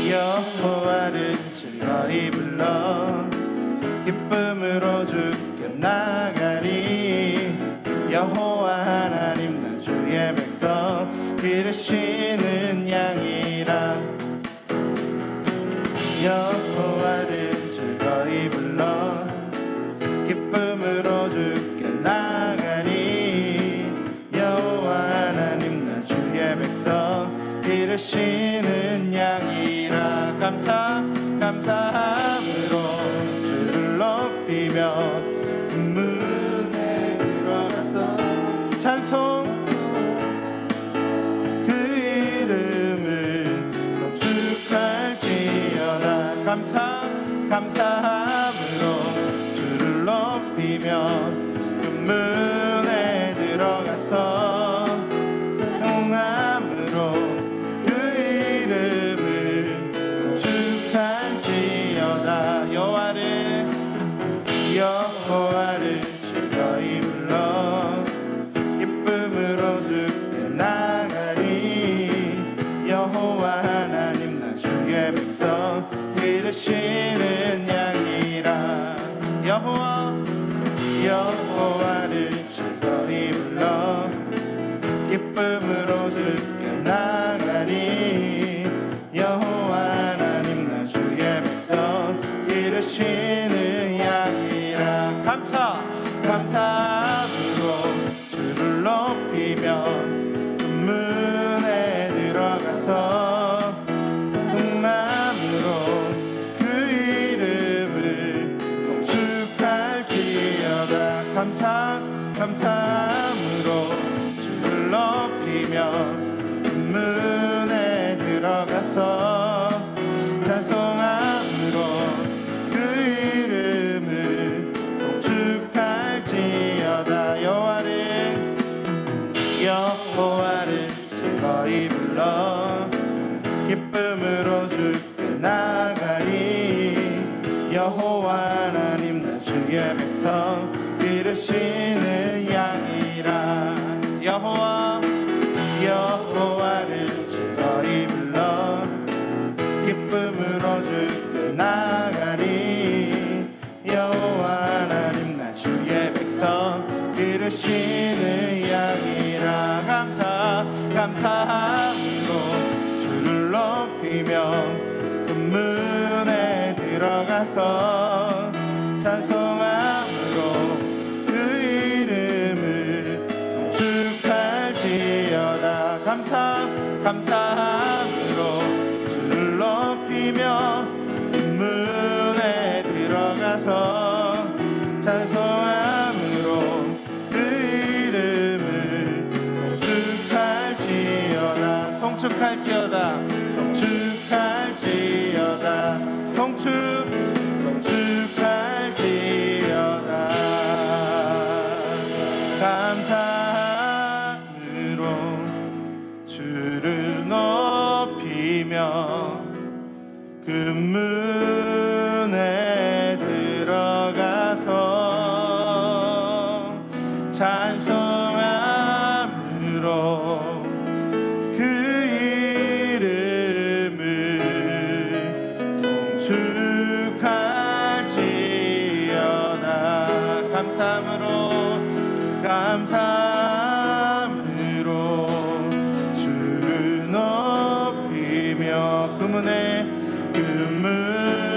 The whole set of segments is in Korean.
여호와를 즐거이 불러 기쁨으로 주께 나가리. 여호와 하나님 나 주의 백성 기르시는 양이라. 여호와를 즐거이 불러 기쁨으로 주께 나가리. 여호와 하나님 나 주의 백성 기르시는 양이라. 감사함으로 주를 높이며 문에 들어가서 찬송 그 이름을 축할지어다. 감사함으로 주를 높이며 그 문에 들어가서 성함으로 그 이름을 축할지어다. 여호와를 즐거이 불러 기쁨으로 주께 나가리. 여호와 하나님 나 주의 백성 기르시는 양이라. 여호와를 즐거이 불러 기쁨으로 주께 나가리. 여호와 하나님 나 주의 백성 기르시는 양이라. 감사함으로 주를 높이며 문에 들어가서 성함으로 그 이름을 축할지어다. 감사함으로 주를 높이며 문에 들어가서 찬송함으로 그 이름을 축할지어다. 여호와를 즐거이 불러 기쁨으로 주께 나가리. 여호와 하나님 나 주의 백성 기르시는 양이라. 여호와를 즐거이 불러 기쁨으로 주께 나가리. 여호와 하나님 나 주의 백성 기르시는 양이라. 감사함으로 주를 높이며 그 문에 들어가서 찬송함으로 그 이름을 축할지어다. 감사함으로 주를 높이며 그 문에 들어가서 찬송함으로 그 이름을 송축할지어다. 송축할지어다. 감사함으로 주를 높이며 그 문에 들어가서 찬송함으로 그 이름을 송축할지어다. 감사함으로 주를 높이며 그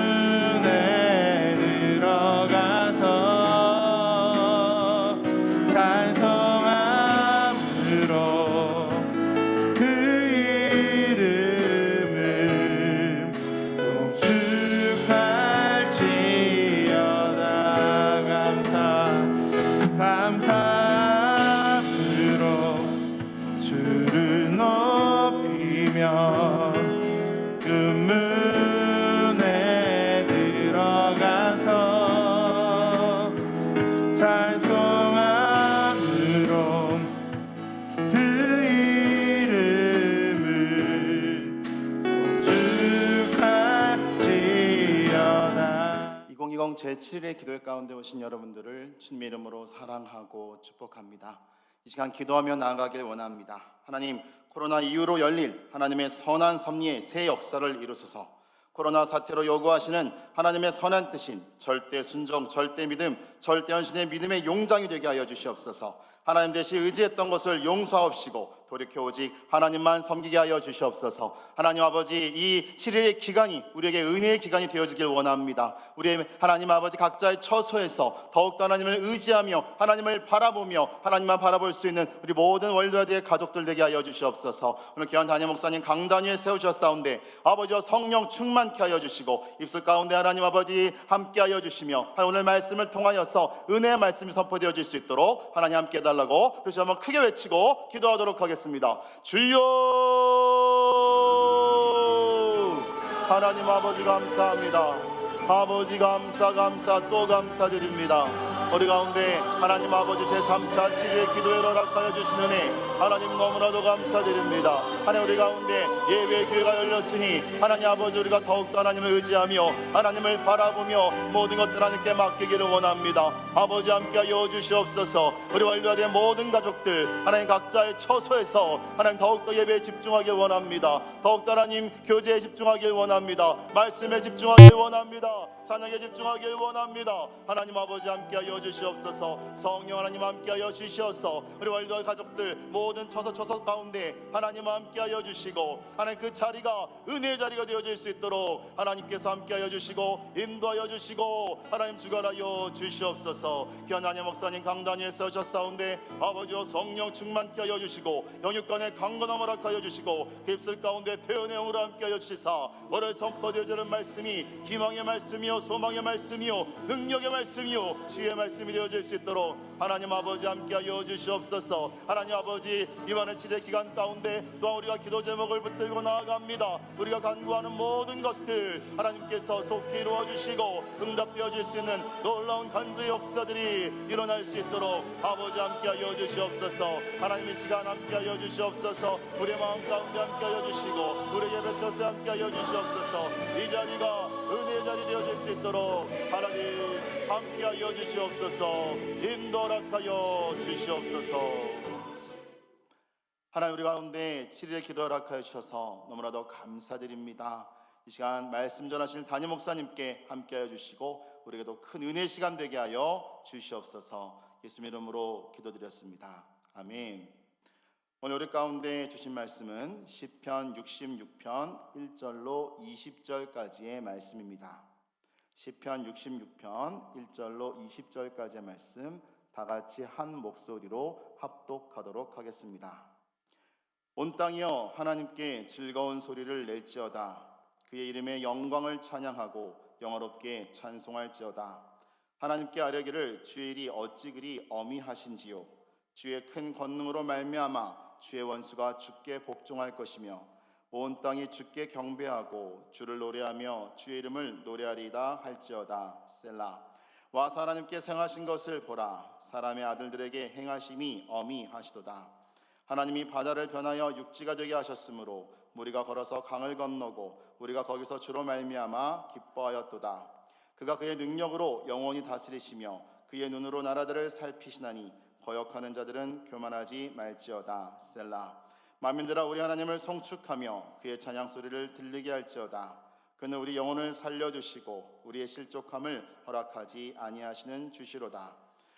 문에 들어가서 찬송함으로 그 이름을 송축할지어다. 감사함으로 주를 높이며 그 문에 들어가서 찬송함으로 그 이름을 송축할지어다. 2020 제7일의 기도회 가운데 오신 여러분들을 주님의 이름으로 사랑하고 축복합니다. 이 시간 기도하며 나아가길 원합니다. 하나님, 코로나 이후로 열릴 하나님의 선한 섭리의 새 역사를 이루소서. 코로나 사태로 요구하시는 하나님의 선한 뜻인 절대 순종, 절대 믿음, 절대 헌신의 믿음의 용장이 되게 하여 주시옵소서. 하나님 대신 의지했던 것을 용서하옵시고 돌이켜 오직 하나님만 섬기게 하여 주시옵소서. 하나님 아버지, 이 7일의 기간이 우리에게 은혜의 기간이 되어지길 원합니다. 우리 하나님 아버지 각자의 처소에서 더욱더 하나님을 의지하며 하나님을 바라보며 하나님만 바라볼 수 있는 우리 모든 월드와드의 가족들 되게 하여 주시옵소서. 오늘 귀한 담임 목사님 강단 위에 세우셨사온데 아버지와 성령 충만케 하여 주시고 입술 가운데 하나님 아버지 함께 하여 주시며 오늘 말씀을 통하여서 은혜의 말씀이 선포되어질 수 있도록 하나님 함께 해달라고 그래서 한번 크게 외치고 기도하도록 하겠습니다. 주여, 하나님 아버지 감사합니다. 아버지 감사 또 감사드립니다. 우리 가운데 하나님 아버지 제3차 7일 기도회를 허락하여 주신 은혜 하나님 너무나도 감사드립니다. 하나님 우리 가운데 예배 교회가 열렸으니 하나님 아버지 우리가 더욱더 하나님을 의지하며 하나님을 바라보며 모든 것들 하나님께 맡기기를 원합니다. 아버지 함께하여 주시옵소서. 우리 월드와드의 모든 가족들 하나님 각자의 처소에서 하나님 더욱더 예배에 집중하길 원합니다. 더욱더 하나님 교제에 집중하길 원합니다. 말씀에 집중하길 원합니다. 찬양에 집중하길 원합니다. 하나님 아버지 함께하여 주시옵소서. 성령 하나님 함께하여 주시옵소서. 우리 월드와드 가족들 모든 처소 가운데 하나님 함께하여 주시고 하나님 그 자리가 은혜의 자리가 되어질 수 있도록 하나님께서 함께하여 주시고 인도하여 주시고 하나님 주관하여 주시옵소서. 귀한 하나님 목사님 강단위에 서셨사온데 아버지여 성령 충만케 하여 주시고 영육간의 강건함을 허락하여 주시고 그 입술 가운데 태연의 영으로 함께하여 주시사 오늘 선포되어지는 말씀이 희망의 말씀이요 소망의 말씀이요 능력의 말씀이요 지혜의 말씀이 되어질 수 있도록 하나님 아버지 함께하여 주시옵소서. 하나님 아버지 이번에 7일 기간 가운데 또한 우리가 기도 제목을 붙들고 나아갑니다. 우리가 간구하는 모든 것들 하나님께서 속히 이루어주시고 응답되어질 수 있는 놀라운 간주의 역사들이 일어날 수 있도록 아버지 함께하여 주시옵소서. 하나님의 시간 함께하여 주시옵소서. 우리의 마음 가운데 함께하여 주시고 우리 예배 처소에 함께하여 주시옵소서. 이 자리가 은혜의 자리 되어질 수 있도록 하나님 함께하여 주시옵소서. 인도하여 주시옵소서. 하나님 우리 가운데 7일의 기도 허락하여 주셔서 너무나도 감사드립니다. 이 시간 말씀 전하실 담임 목사님께 함께하여 주시고 우리에게도 큰 은혜의 시간 되게 하여 주시옵소서. 예수 이름으로 기도드렸습니다. 아멘. 오늘 우리 가운데 주신 말씀은 시편 66편 1절로 20절까지의 말씀입니다. 시편 66편 1절로 20절까지의 말씀 다 같이 한 목소리로 합독하도록 하겠습니다. 온 땅이여 하나님께 즐거운 소리를 낼지어다. 그의 이름의 영광을 찬양하고 영화롭게 찬송할지어다. 하나님께 아뢰기를 주의 일이 어찌 그리 어미하신지요. 주의 큰 권능으로 말미암아 주의 원수가 주께 복종할 것이며 온 땅이 주께 경배하고 주를 노래하며 주의 이름을 노래하리이다 할지어다. 셀라. 와서 하나님께 행하신 것을 보라. 사람의 아들들에게 행하심이 어미하시도다. 하나님이 바다를 변하여 육지가 되게 하셨으므로 우리가 걸어서 강을 건너고 우리가 거기서 주로 말미암아 기뻐하였도다. 그가 그의 능력으로 영원히 다스리시며 그의 눈으로 나라들을 살피시나니 거역하는 자들은 교만하지 말지어다. 셀라. 만민들아 우리 하나님을 송축하며 그의 찬양 소리를 들리게 할지어다. 그는 우리 영혼을 살려주시고 우리의 실족함을 허락하지 아니하시는 주시로다.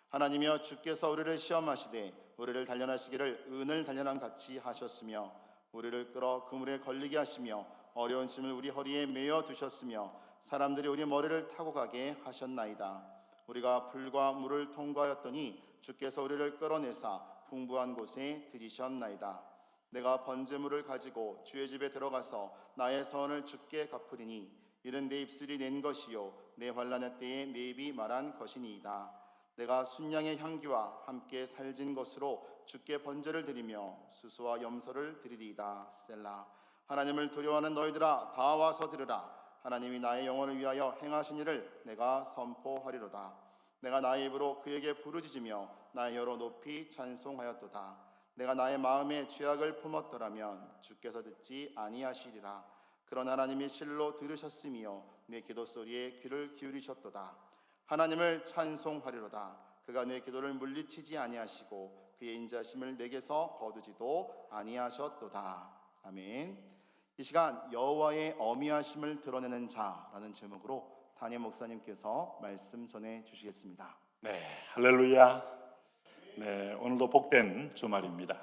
하나님이여 주께서 우리를 시험하시되 우리를 단련하시기를 은을 단련한 같이 하셨으며 우리를 끌어 그물에 걸리게 하시며 어려운 짐을 우리 허리에 메어 두셨으며 사람들이 우리 머리를 타고 가게 하셨나이다. 우리가 불과 물을 통과하였더니 주께서 우리를 끌어내사 풍부한 곳에 들이셨나이다. 내가 번제물을 가지고 주의 집에 들어가서 나의 선을 주께 갚으리니 이는 내 입술이 낸 것이요 내 환난의 때에 내 입이 말한 것이니이다. 내가 순양의 향기와 함께 살진 것으로 주께 번제를 드리며 수수와 염소를 드리리이다. 셀라. 하나님을 두려워하는 너희들아 다 와서 들으라. 하나님이 나의 영혼을 위하여 행하신 일을 내가 선포하리로다. 내가 나의 입으로 그에게 부르짖으며 나의 혀로 높이 찬송하였도다. 내가 나의 마음에 죄악을 품었더라면 주께서 듣지 아니하시리라. 그러나 하나님이 실로 들으셨으며 내 기도 소리에 귀를 기울이셨도다. 하나님을 찬송하리로다. 그가 내 기도를 물리치지 아니하시고 그의 인자심을 내게서 거두지도 아니하셨도다. 아멘. 이 시간 여호와의 어미하심을 드러내는 자라는 제목으로 담임 목사님께서 말씀 전해 주시겠습니다. 네, 할렐루야. 네, 오늘도 복된 주말입니다.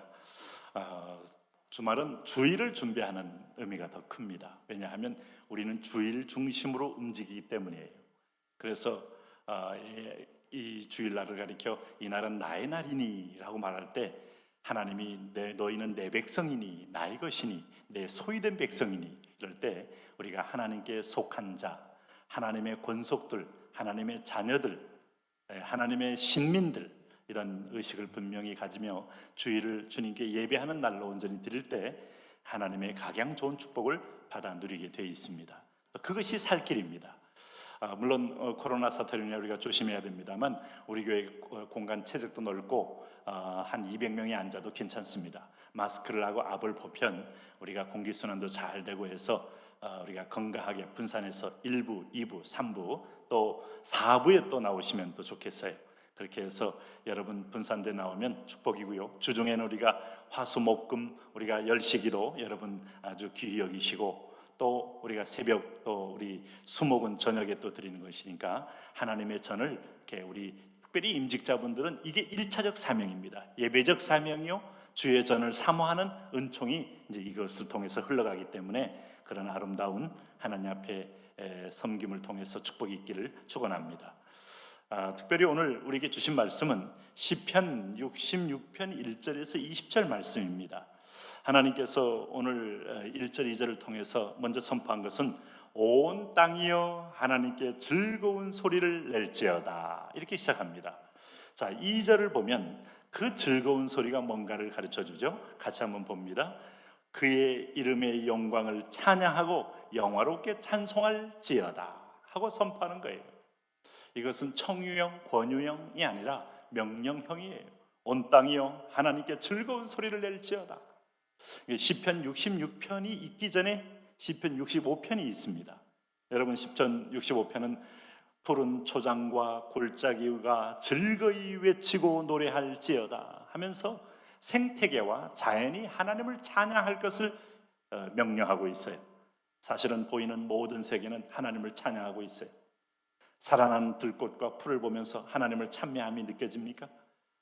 주말은 주일을 준비하는 의미가 더 큽니다. 왜냐하면 우리는 주일 중심으로 움직이기 때문이에요. 그래서 이 주일날을 가리켜 이 날은 나의 날이니라고 말할 때 하나님이 너희는 내 백성이니 나의 것이니 내 소유된 백성이니 이럴 때 우리가 하나님께 속한 자, 하나님의 권속들, 하나님의 자녀들, 하나님의 신민들 이런 의식을 분명히 가지며 주일을 주님께 예배하는 날로 온전히 드릴 때 하나님의 각양 좋은 축복을 받아 누리게 되어 있습니다. 그것이 살 길입니다. 물론 코로나 사태로 인해 우리가 조심해야 됩니다만 우리 교회 공간 체적도 넓고 한 200명이 앉아도 괜찮습니다. 마스크를 하고 압을 보편 우리가 공기순환도 잘 되고 해서 우리가 건강하게 분산해서 1부, 2부, 3부 또 4부에 또 나오시면 또 좋겠어요. 그렇게 해서 여러분 분산돼 나오면 축복이고요. 주중에는 우리가 화수목금 우리가 열시기도 여러분 아주 귀히 여기시고 또 우리가 새벽 또 우리 수목은 저녁에 또 드리는 것이니까 하나님의 전을 이렇게 우리 특별히 임직자분들은 이게 1차적 사명입니다. 예배적 사명이요 주의 전을 사모하는 은총이 이제 이것을 통해서 흘러가기 때문에 그런 아름다운 하나님 앞에 섬김을 통해서 축복이 있기를 축원합니다. 특별히 오늘 우리에게 주신 말씀은 시편 66편 1절에서 20절 말씀입니다. 하나님께서 오늘 1절 2절을 통해서 먼저 선포한 것은 온 땅이여 하나님께 즐거운 소리를 낼지어다 이렇게 시작합니다. 자, 2절을 보면 그 즐거운 소리가 뭔가를 가르쳐 주죠. 같이 한번 봅니다. 그의 이름의 영광을 찬양하고 영화롭게 찬송할지어다 하고 선포하는 거예요. 이것은 청유형, 권유형이 아니라 명령형이에요. 온 땅이여 하나님께 즐거운 소리를 낼지어다. 시편 66편이 있기 전에 시편 65편이 있습니다. 여러분 시편 65편은 푸른 초장과 골짜기가 즐거이 외치고 노래할지어다 하면서 생태계와 자연이 하나님을 찬양할 것을 명령하고 있어요. 사실은 보이는 모든 세계는 하나님을 찬양하고 있어요. 살아난 들꽃과 풀을 보면서 하나님을 찬미함이 느껴집니까?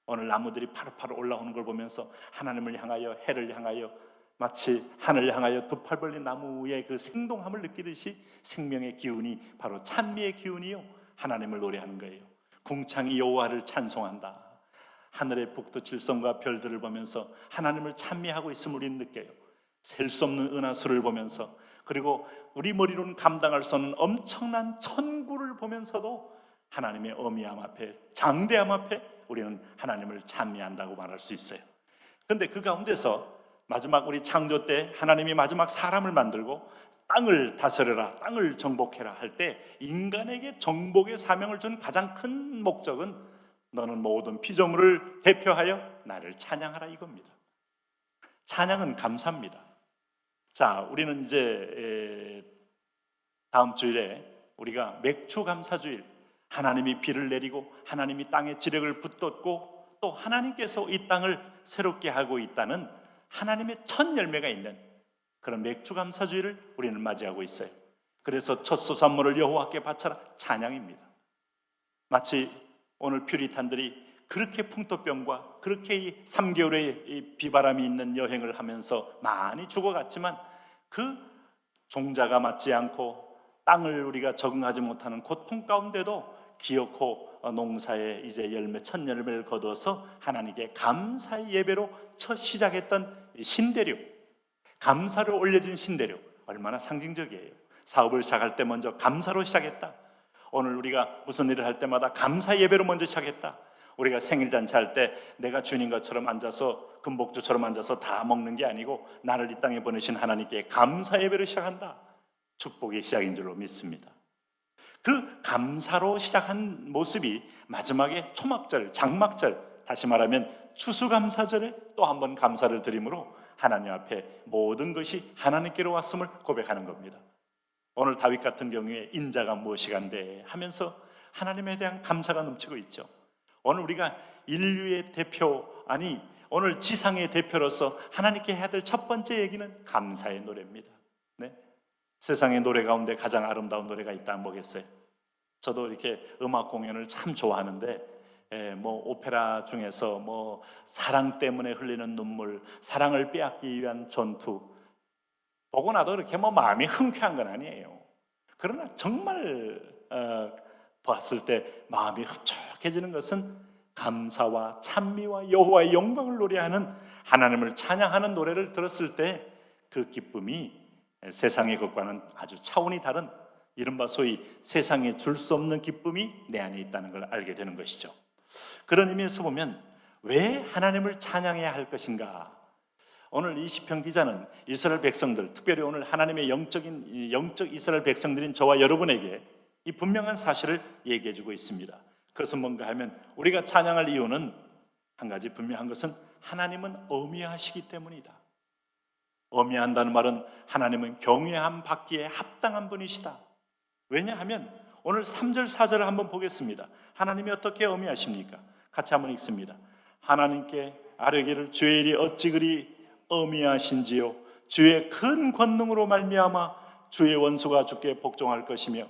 오늘 나무들이 파릇파릇 올라오는 걸 보면서 하나님을 향하여 해를 향하여 마치 하늘을 향하여 두 팔 벌린 나무의 그 생동함을 느끼듯이 생명의 기운이 바로 찬미의 기운이요 하나님을 노래하는 거예요. 궁창이 여호와를 찬송한다. 하늘의 북두 칠성과 별들을 보면서 하나님을 찬미하고 있음을 우리는 느껴요. 셀 수 없는 은하수를 보면서 그리고 우리 머리로는 감당할 수 없는 엄청난 천구를 보면서도 하나님의 어미함 앞에 장대함 앞에 우리는 하나님을 찬미한다고 말할 수 있어요. 그런데 그 가운데서 마지막 우리 창조 때 하나님이 마지막 사람을 만들고 땅을 다스려라, 땅을 정복해라 할 때 인간에게 정복의 사명을 준 가장 큰 목적은 너는 모든 피조물을 대표하여 나를 찬양하라 이겁니다. 찬양은 감사입니다. 자, 우리는 이제 다음 주일에 우리가 맥주 감사주일, 하나님이 비를 내리고 하나님이 땅에 지력을 붙었고 또 하나님께서 이 땅을 새롭게 하고 있다는 하나님의 첫 열매가 있는 그런 맥주 감사주일을 우리는 맞이하고 있어요. 그래서 첫 소산물을 여호와께 바쳐라 찬양입니다. 마치 오늘 퓨리탄들이 그렇게 풍토병과 그렇게 이 3개월의 이 비바람이 있는 여행을 하면서 많이 죽어갔지만 그 종자가 맞지 않고 땅을 우리가 적응하지 못하는 고통 가운데도 기어코 농사에 이제 첫 열매를 거두어서 하나님께 감사의 예배로 첫 시작했던 신대료, 감사로 올려진 신대료 얼마나 상징적이에요. 사업을 시작할 때 먼저 감사로 시작했다. 오늘 우리가 무슨 일을 할 때마다 감사 예배로 먼저 시작했다. 우리가 생일잔치 할 때 내가 주님 것처럼 앉아서 금복주처럼 앉아서 다 먹는 게 아니고 나를 이 땅에 보내신 하나님께 감사 예배로 시작한다. 축복의 시작인 줄로 믿습니다. 그 감사로 시작한 모습이 마지막에 초막절, 장막절, 다시 말하면 추수감사절에 또 한 번 감사를 드림으로 하나님 앞에 모든 것이 하나님께로 왔음을 고백하는 겁니다. 오늘 다윗 같은 경우에 인자가 무엇이간데 하면서 하나님에 대한 감사가 넘치고 있죠. 오늘 우리가 인류의 대표 아니 오늘 지상의 대표로서 하나님께 해야 될 첫 번째 얘기는 감사의 노래입니다. 네? 세상의 노래 가운데 가장 아름다운 노래가 있다면 뭐겠어요? 저도 이렇게 음악 공연을 참 좋아하는데 뭐 오페라 중에서 뭐 사랑 때문에 흘리는 눈물, 사랑을 빼앗기 위한 전투 보고 나도 이렇게 뭐 마음이 흔쾌한 건 아니에요. 그러나 정말 봤을 때 마음이 흡족해지는 것은 감사와 찬미와 여호와의 영광을 노래하는 하나님을 찬양하는 노래를 들었을 때 그 기쁨이 세상의 것과는 아주 차원이 다른 이른바 소위 세상에 줄 수 없는 기쁨이 내 안에 있다는 걸 알게 되는 것이죠. 그런 의미에서 보면 왜 하나님을 찬양해야 할 것인가? 오늘 이 시편 기자는 이스라엘 백성들, 특별히 오늘 하나님의 영적 이스라엘 백성들인 저와 여러분에게 이 분명한 사실을 얘기해 주고 있습니다. 그것은 뭔가 하면 우리가 찬양할 이유는 한 가지 분명한 것은 하나님은 어미하시기 때문이다. 어미한다는 말은 하나님은 경외함 받기에 합당한 분이시다. 왜냐하면 오늘 3절 4절을 한번 보겠습니다. 하나님이 어떻게 어미하십니까? 같이 한번 읽습니다. 하나님께 아뢰기를 주의 일이 어찌 그리 어미하신지요, 주의 큰 권능으로 말미암아 주의 원수가 주께 복종할 것이며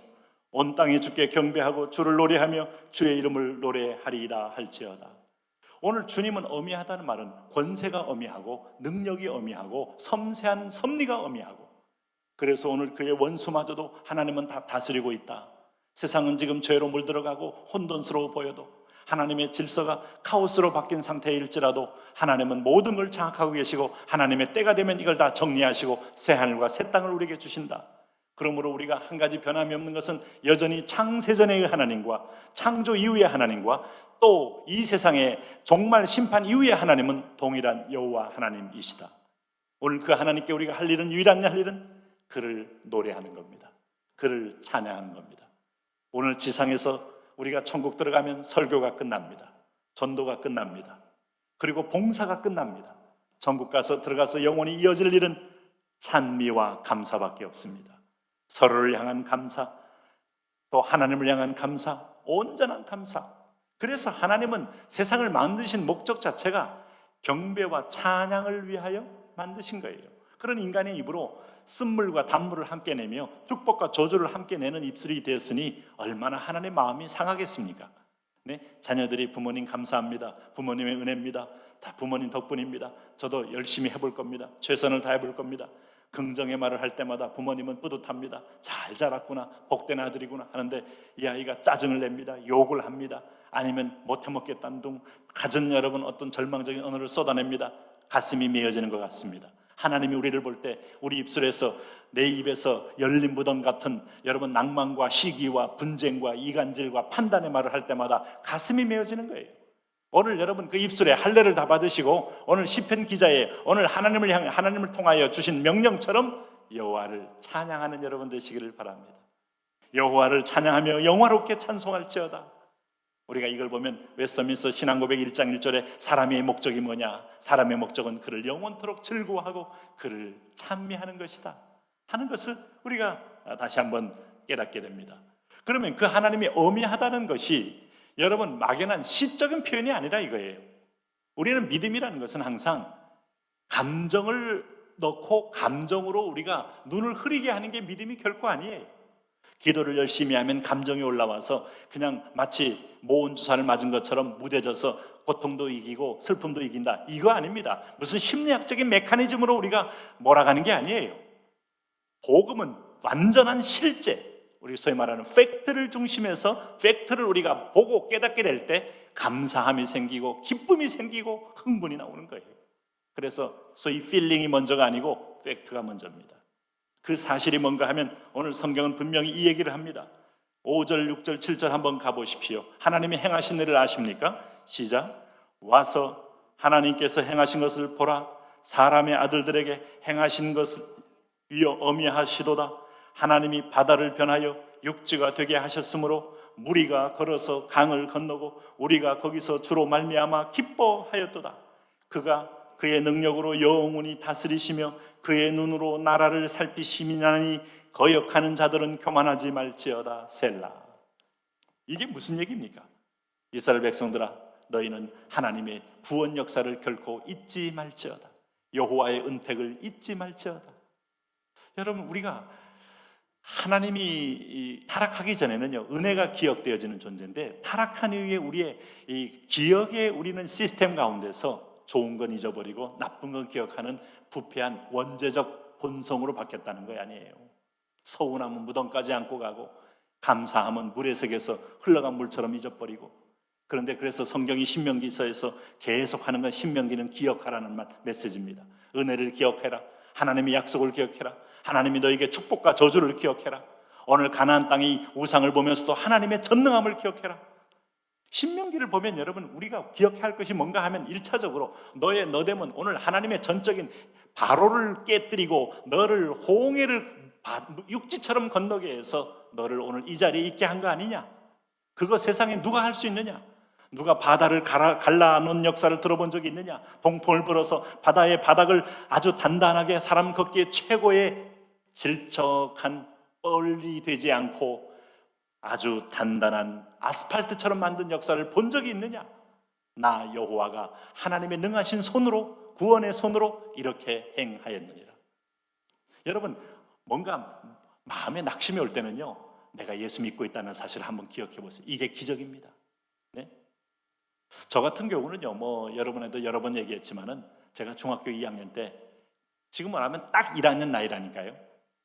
온 땅이 주께 경배하고 주를 노래하며 주의 이름을 노래하리이다 할지어다. 오늘 주님은 어미하다는 말은 권세가 어미하고 능력이 어미하고 섬세한 섭리가 어미하고, 그래서 오늘 그의 원수마저도 하나님은 다 다스리고 있다. 세상은 지금 죄로 물들어가고 혼돈스러워 보여도 하나님의 질서가 카오스로 바뀐 상태일지라도 하나님은 모든 걸 장악하고 계시고 하나님의 때가 되면 이걸 다 정리하시고 새하늘과 새 땅을 우리에게 주신다. 그러므로 우리가 한 가지 변함이 없는 것은 여전히 창세전의 하나님과 창조 이후의 하나님과 또 이 세상의 종말 심판 이후의 하나님은 동일한 여호와 하나님이시다. 오늘 그 하나님께 우리가 할 일은, 유일한 할 일은 그를 노래하는 겁니다. 그를 찬양하는 겁니다. 오늘 지상에서 우리가 천국 들어가면 설교가 끝납니다. 전도가 끝납니다. 그리고 봉사가 끝납니다. 천국 가서 들어가서 영원히 이어질 일은 찬미와 감사밖에 없습니다. 서로를 향한 감사, 또 하나님을 향한 감사, 온전한 감사. 그래서 하나님은 세상을 만드신 목적 자체가 경배와 찬양을 위하여 만드신 거예요. 그런 인간의 입으로 쓴물과 단물을 함께 내며 축복과 저주를 함께 내는 입술이 되었으니 얼마나 하나님의 마음이 상하겠습니까? 네? 자녀들이 부모님 감사합니다, 부모님의 은혜입니다, 다 부모님 덕분입니다, 저도 열심히 해볼 겁니다, 최선을 다해볼 겁니다. 긍정의 말을 할 때마다 부모님은 뿌듯합니다. 잘 자랐구나, 복된 아들이구나 하는데 이 아이가 짜증을 냅니다, 욕을 합니다, 아니면 못해 먹겠다는 둥 가진 여러분 어떤 절망적인 언어를 쏟아냅니다. 가슴이 메어지는 것 같습니다. 하나님이 우리를 볼 때 우리 입술에서, 내 입에서 열린 무덤 같은 여러분 낭만과 시기와 분쟁과 이간질과 판단의 말을 할 때마다 가슴이 메어지는 거예요. 오늘 여러분 그 입술에 할례를 다 받으시고 오늘 시편 기자의 오늘 하나님을 향해, 하나님을 통하여 주신 명령처럼 여호와를 찬양하는 여러분 되시기를 바랍니다. 여호와를 찬양하며 영화롭게 찬송할지어다. 우리가 이걸 보면 웨스터민스터 신앙고백 1장 1절에 사람의 목적이 뭐냐? 사람의 목적은 그를 영원토록 즐거워하고 그를 찬미하는 것이다 하는 것을 우리가 다시 한번 깨닫게 됩니다. 그러면 그 하나님이 어미하다는 것이 여러분 막연한 시적인 표현이 아니라 이거예요. 우리는 믿음이라는 것은 항상 감정을 넣고 감정으로 우리가 눈을 흐리게 하는 게 믿음이 결코 아니에요. 기도를 열심히 하면 감정이 올라와서 그냥 마치 모은 주사를 맞은 것처럼 무뎌져서 고통도 이기고 슬픔도 이긴다, 이거 아닙니다. 무슨 심리학적인 메커니즘으로 우리가 몰아가는 게 아니에요. 복음은 완전한 실제, 우리 소위 말하는 팩트를 중심해서 팩트를 우리가 보고 깨닫게 될 때 감사함이 생기고 기쁨이 생기고 흥분이 나오는 거예요. 그래서 소위 필링이 먼저가 아니고 팩트가 먼저입니다. 그 사실이 뭔가 하면 오늘 성경은 분명히 이 얘기를 합니다. 5절, 6절, 7절 한번 가보십시오. 하나님이 행하신 일을 아십니까? 시작. 와서 하나님께서 행하신 것을 보라. 사람의 아들들에게 행하신 것을 위여 어미하시도다. 하나님이 바다를 변하여 육지가 되게 하셨으므로 무리가 걸어서 강을 건너고 우리가 거기서 주로 말미암아 기뻐하였도다. 그가 그의 능력으로 영원히 다스리시며 그의 눈으로 나라를 살피시미나니 거역하는 자들은 교만하지 말지어다. 셀라. 이게 무슨 얘기입니까? 이스라엘 백성들아, 너희는 하나님의 구원 역사를 결코 잊지 말지어다. 여호와의 은택을 잊지 말지어다. 여러분, 우리가 하나님이 타락하기 전에는요, 은혜가 기억되어지는 존재인데, 타락한 이후에 우리의 이 기억에 우리는 시스템 가운데서 좋은 건 잊어버리고 나쁜 건 기억하는 부패한 원죄적 본성으로 바뀌었다는 거 아니에요. 서운하면 무덤까지 안고 가고, 감사하면 물에 새겨서 흘러간 물처럼 잊어버리고. 그런데 그래서 성경이 신명기서에서 계속하는 건, 신명기는 기억하라는 메시지입니다. 은혜를 기억해라. 하나님의 약속을 기억해라. 하나님이 너에게 축복과 저주를 기억해라. 오늘 가나안 땅의 우상을 보면서도 하나님의 전능함을 기억해라. 신명기를 보면 여러분, 우리가 기억해야 할 것이 뭔가 하면 1차적으로 너 되면 오늘 하나님의 전적인 바로를 깨뜨리고 너를 홍해를 육지처럼 건너게 해서 너를 오늘 이 자리에 있게 한 거 아니냐? 그거 세상에 누가 할 수 있느냐? 누가 바다를 갈라놓은 역사를 들어본 적이 있느냐? 봉풍을 불어서 바다의 바닥을 아주 단단하게 사람 걷기에 최고의 질척한 뻘이 되지 않고 아주 단단한 아스팔트처럼 만든 역사를 본 적이 있느냐? 나 여호와가 하나님의 능하신 손으로, 구원의 손으로 이렇게 행하였느니라. 여러분, 뭔가 마음에 낙심이 올 때는요, 내가 예수 믿고 있다는 사실을 한번 기억해 보세요. 이게 기적입니다. 네? 저 같은 경우는요, 여러분에도 여러 번 얘기했지만은 제가 중학교 2학년 때, 지금 말하면 딱 1학년 나이라니까요.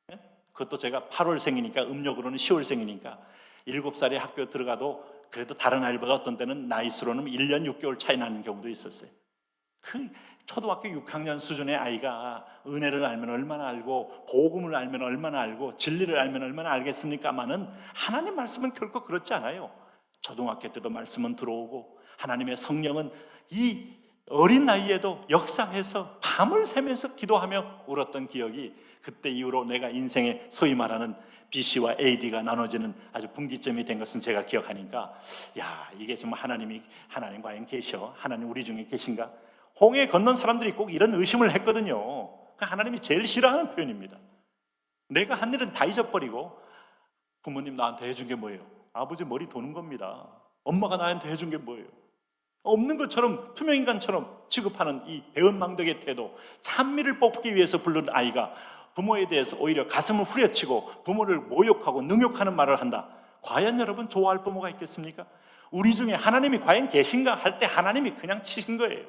네? 그것도 제가 8월생이니까 음력으로는 10월생이니까 7살에 학교 들어가도 그래도 다른 아이보다 어떤 때는 나이수로는 1년 6개월 차이 나는 경우도 있었어요. 그 초등학교 6학년 수준의 아이가 은혜를 알면 얼마나 알고, 복음을 알면 얼마나 알고, 진리를 알면 얼마나 알겠습니까마는 하나님 말씀은 결코 그렇지 않아요. 초등학교 때도 말씀은 들어오고, 하나님의 성령은 이 어린 나이에도 역사해서 밤을 새면서 기도하며 울었던 기억이, 그때 이후로 내가 인생에 소위 말하는 BC와 AD가 나눠지는 아주 분기점이 된 것은 제가 기억하니까, 야, 이게 정말 하나님 과연 계셔? 하나님 우리 중에 계신가? 홍해 건넌 사람들이 꼭 이런 의심을 했거든요. 하나님이 제일 싫어하는 표현입니다. 내가 한 일은 다 잊어버리고, 부모님 나한테 해준 게 뭐예요? 아버지 머리 도는 겁니다. 엄마가 나한테 해준 게 뭐예요? 없는 것처럼, 투명인간처럼 취급하는 이 배은망덕의 태도, 찬미를 뽑기 위해서 부른 아이가 부모에 대해서 오히려 가슴을 후려치고 부모를 모욕하고 능욕하는 말을 한다. 과연 여러분 좋아할 부모가 있겠습니까? 우리 중에 하나님이 과연 계신가 할 때 하나님이 그냥 치신 거예요.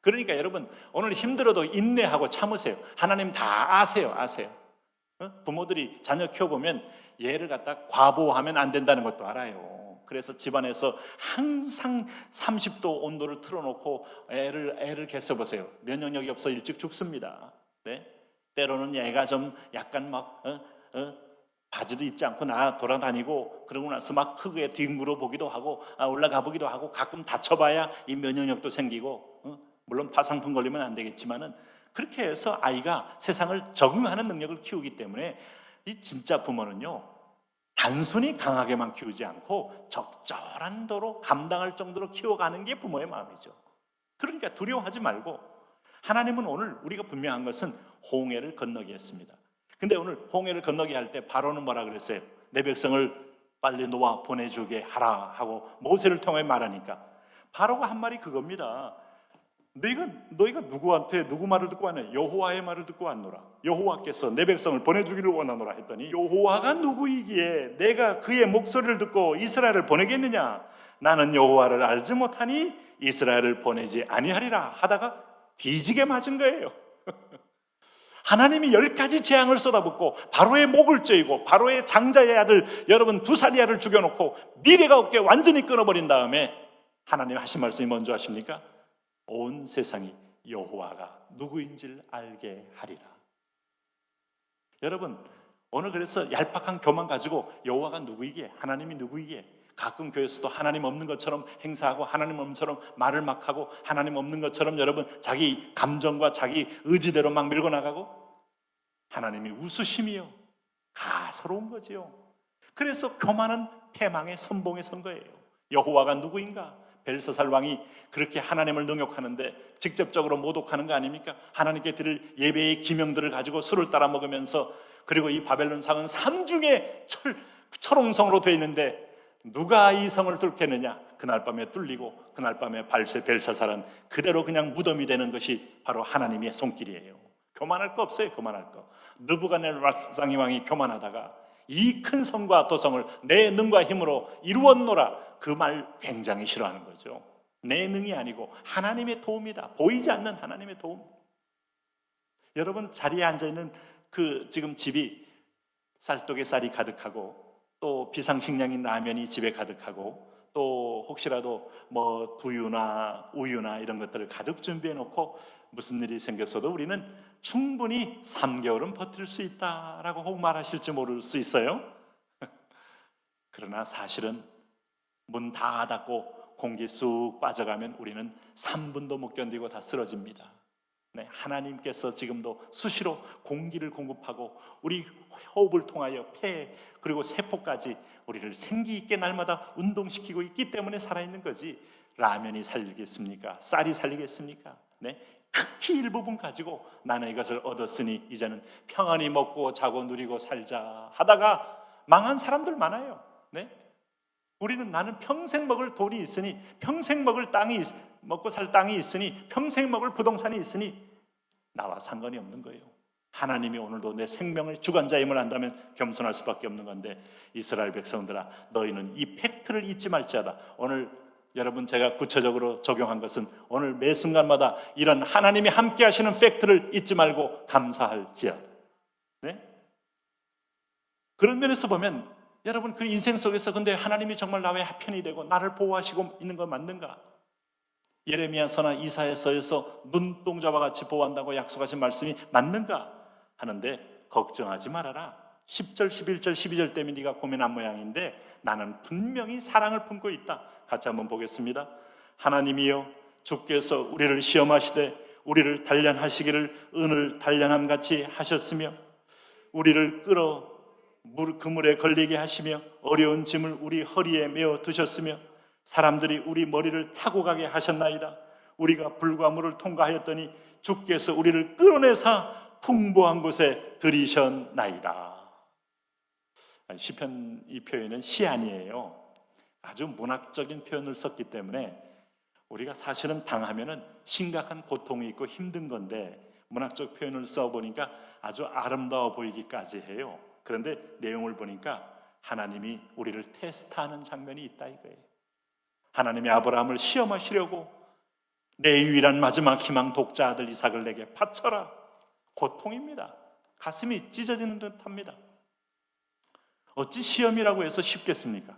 그러니까 여러분, 오늘 힘들어도 인내하고 참으세요. 하나님 다 아세요. 부모들이 자녀 키워보면 얘를 갖다 과보하면 안 된다는 것도 알아요. 그래서 집안에서 항상 30도 온도를 틀어놓고 애를 개써보세요. 면역력이 없어 일찍 죽습니다. 네? 때로는 얘가 좀 약간 막 바지도 입지 않고 돌아다니고, 그러고 나서 막 흙에 뒹굴어 보기도 하고 올라가 보기도 하고, 가끔 다쳐봐야 이 면역력도 생기고, 물론 파상풍 걸리면 안 되겠지만은 그렇게 해서 아이가 세상을 적응하는 능력을 키우기 때문에 이 진짜 부모는요, 단순히 강하게만 키우지 않고 적절한 도로 감당할 정도로 키워가는 게 부모의 마음이죠. 그러니까 두려워하지 말고, 하나님은 오늘 우리가 분명한 것은 홍해를 건너게 했습니다. 근데 오늘 홍해를 건너게 할 때 바로는 뭐라 그랬어요? 내 백성을 빨리 놓아 보내주게 하라 하고 모세를 통해 말하니까, 바로가 한 말이 그겁니다. 너희가 누구한테 누구 말을 듣고 왔냐? 여호와의 말을 듣고 왔노라. 여호와께서 내 백성을 보내주기를 원하노라 했더니, 여호와가 누구이기에 내가 그의 목소리를 듣고 이스라엘을 보내겠느냐? 나는 여호와를 알지 못하니 이스라엘을 보내지 아니하리라 하다가 뒤지게 맞은 거예요. 하나님이 10가지 재앙을 쏟아붓고 바로의 목을 조이고 바로의 장자의 아들, 여러분 2살이야를 죽여놓고 미래가 없게 완전히 끊어버린 다음에 하나님 하신 말씀이 뭔지 아십니까? 온 세상이 여호와가 누구인지를 알게 하리라. 여러분, 오늘 그래서 얄팍한 교만 가지고 여호와가 누구이기에, 하나님이 누구이기에, 가끔 교회에서도 하나님 없는 것처럼 행사하고 하나님 없는 것처럼 말을 막 하고 하나님 없는 것처럼 여러분 자기 감정과 자기 의지대로 막 밀고 나가고, 하나님이 웃으심이요 가소로운 거지요. 그래서 교만은 패망의 선봉에 선 거예요. 여호와가 누구인가? 벨사살 왕이 그렇게 하나님을 능욕하는데 직접적으로 모독하는 거 아닙니까? 하나님께 드릴 예배의 기명들을 가지고 술을 따라 먹으면서, 그리고 이 바벨론 상은 삼중의 철옹성으로 되어 있는데 누가 이 성을 뚫겠느냐? 그날 밤에 뚫리고 그날 밤에 발세 벨사살은 그대로 그냥 무덤이 되는 것이 바로 하나님의 손길이에요. 교만할 거 없어요. 교만할 거. 느부갓네살상이 왕이 교만하다가 이 큰 성과 도성을 내 능과 힘으로 이루었노라, 그 말 굉장히 싫어하는 거죠. 내 능이 아니고 하나님의 도움이다. 보이지 않는 하나님의 도움. 여러분 자리에 앉아있는 그 지금 집이 쌀떡에 쌀이 가득하고 또 비상식량인 라면이 집에 가득하고 또 혹시라도 뭐 두유나 우유나 이런 것들을 가득 준비해 놓고 무슨 일이 생겼어도 우리는 충분히 3개월은 버틸 수 있다라고 혹 말하실지 모를 수 있어요. 그러나 사실은 문 다 닫고 공기 쑥 빠져가면 우리는 3분도 못 견디고 다 쓰러집니다. 네, 하나님께서 지금도 수시로 공기를 공급하고 우리 호흡을 통하여 폐 그리고 세포까지 우리를 생기 있게 날마다 운동시키고 있기 때문에 살아있는 거지, 라면이 살리겠습니까? 쌀이 살리겠습니까? 네, 극히 일부분 가지고 나는 이것을 얻었으니 이제는 평안히 먹고 자고 누리고 살자 하다가 망한 사람들 많아요. 네? 우리는 나는 평생 먹을 돈이 있으니, 평생 먹을 땅이 먹고 살 땅이 있으니, 평생 먹을 부동산이 있으니 나와 상관이 없는 거예요. 하나님이 오늘도 내 생명의 주관자임을 안다면 겸손할 수밖에 없는 건데, 이스라엘 백성들아 너희는 이 팩트를 잊지 말지어다. 오늘 여러분 제가 구체적으로 적용한 것은 오늘 매 순간마다 이런 하나님이 함께 하시는 팩트를 잊지 말고 감사할지어다. 네? 그런 면에서 보면 여러분 그 인생 속에서 근데 하나님이 정말 나의 편이 되고 나를 보호하시고 있는 건 맞는가? 예레미야서나 이사야서에서 눈동자와 같이 보호한다고 약속하신 말씀이 맞는가 하는데, 걱정하지 말아라. 10절, 11절, 12절 때문에 네가 고민한 모양인데 나는 분명히 사랑을 품고 있다. 같이 한번 보겠습니다. 하나님이여 주께서 우리를 시험하시되 우리를 단련하시기를 은을 단련함같이 하셨으며 우리를 끌어 그물에 걸리게 하시며 어려운 짐을 우리 허리에 메어 두셨으며 사람들이 우리 머리를 타고 가게 하셨나이다. 우리가 불과 물을 통과하였더니 주께서 우리를 끌어내사 풍부한 곳에 들이셨나이다. 시편 이 표현은 시 아니에요. 아주 문학적인 표현을 썼기 때문에 우리가 사실은 당하면은 심각한 고통이 있고 힘든 건데 문학적 표현을 써보니까 아주 아름다워 보이기까지 해요. 그런데 내용을 보니까 하나님이 우리를 테스트하는 장면이 있다 이거예요. 하나님이 아브라함을 시험하시려고 내 유일한 마지막 희망 독자 아들 이삭을 내게 바쳐라. 고통입니다. 가슴이 찢어지는 듯합니다. 어찌 시험이라고 해서 쉽겠습니까?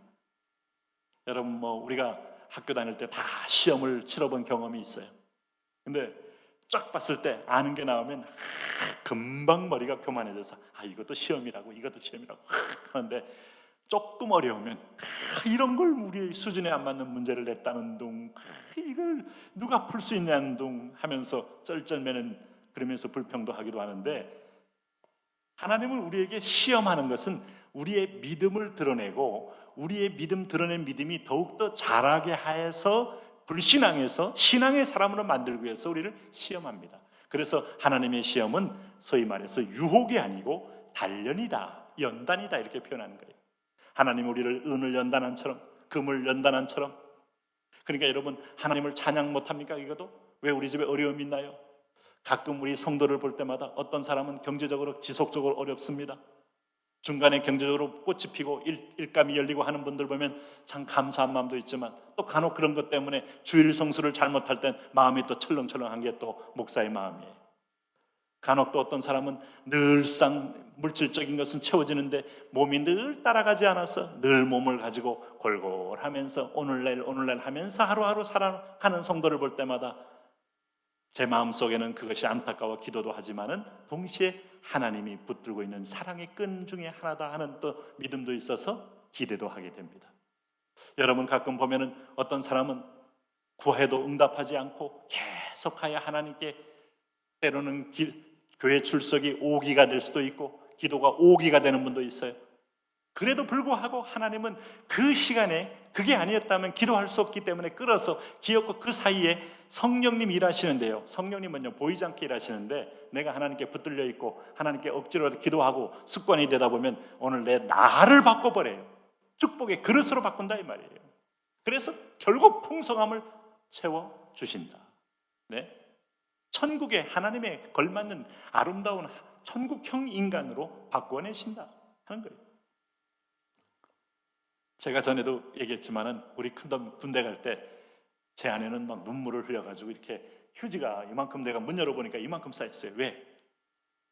여러분 뭐 우리가 학교 다닐 때 다 시험을 치러본 경험이 있어요. 근데 쫙 봤을 때 아는 게 나오면 금방 머리가 교만해져서 이것도 시험이라고 이것도 시험이라고 하는데, 조금 어려우면 이런 걸 우리의 수준에 안 맞는 문제를 냈다는 둥, 이걸 누가 풀 수 있냐는 둥 하면서 쩔쩔매는, 그러면서 불평도 하기도 하는데, 하나님은 우리에게 시험하는 것은 우리의 믿음을 드러내고 우리의 믿음 드러낸 믿음이 더욱더 자라게 해서 불신앙에서 신앙의 사람으로 만들기 위해서 우리를 시험합니다. 그래서 하나님의 시험은 소위 말해서 유혹이 아니고 단련이다, 연단이다 이렇게 표현하는 거예요. 하나님 우리를 은을 연단함처럼 금을 연단함처럼. 그러니까 여러분 하나님을 찬양 못합니까? 이것도 왜 우리 집에 어려움이 있나요? 가끔 우리 성도를 볼 때마다 어떤 사람은 경제적으로 지속적으로 어렵습니다. 중간에 경제적으로 꽃이 피고 일감이 열리고 하는 분들 보면 참 감사한 마음도 있지만 또 간혹 그런 것 때문에 주일 성수를 잘못할 땐 마음이 또 철렁철렁한 게 또 목사의 마음이에요. 간혹 또 어떤 사람은 늘상 물질적인 것은 채워지는데 몸이 늘 따라가지 않아서 늘 몸을 가지고 골골하면서 오늘날 하면서 하루하루 살아가는 성도를 볼 때마다 제 마음속에는 그것이 안타까워 기도도 하지만은 동시에 하나님이 붙들고 있는 사랑의 끈 중에 하나다 하는 또 믿음도 있어서 기대도 하게 됩니다. 여러분 가끔 보면은 어떤 사람은 구해도 응답하지 않고 계속하여 하나님께 때로는 교회 출석이 5기가 될 수도 있고 기도가 5기가 되는 분도 있어요. 그래도 불구하고 하나님은 그 시간에 그게 아니었다면 기도할 수 없기 때문에 끌어서 기었고 그 사이에 성령님 일하시는데요. 성령님은요 보이지 않게 일하시는데 내가 하나님께 붙들려 있고 하나님께 억지로 기도하고 습관이 되다 보면 오늘 내 나를 바꿔버려요. 축복의 그릇으로 바꾼다 이 말이에요. 그래서 결국 풍성함을 채워 주신다. 네? 천국에 하나님의 걸맞는 아름다운 천국형 인간으로 바꿔내신다 하는 거예요. 제가 전에도 얘기했지만은 우리 큰놈 군대 갈 때 제 아내는 막 눈물을 흘려가지고 이렇게 휴지가 이만큼, 내가 문 열어보니까 이만큼 쌓였어요. 왜?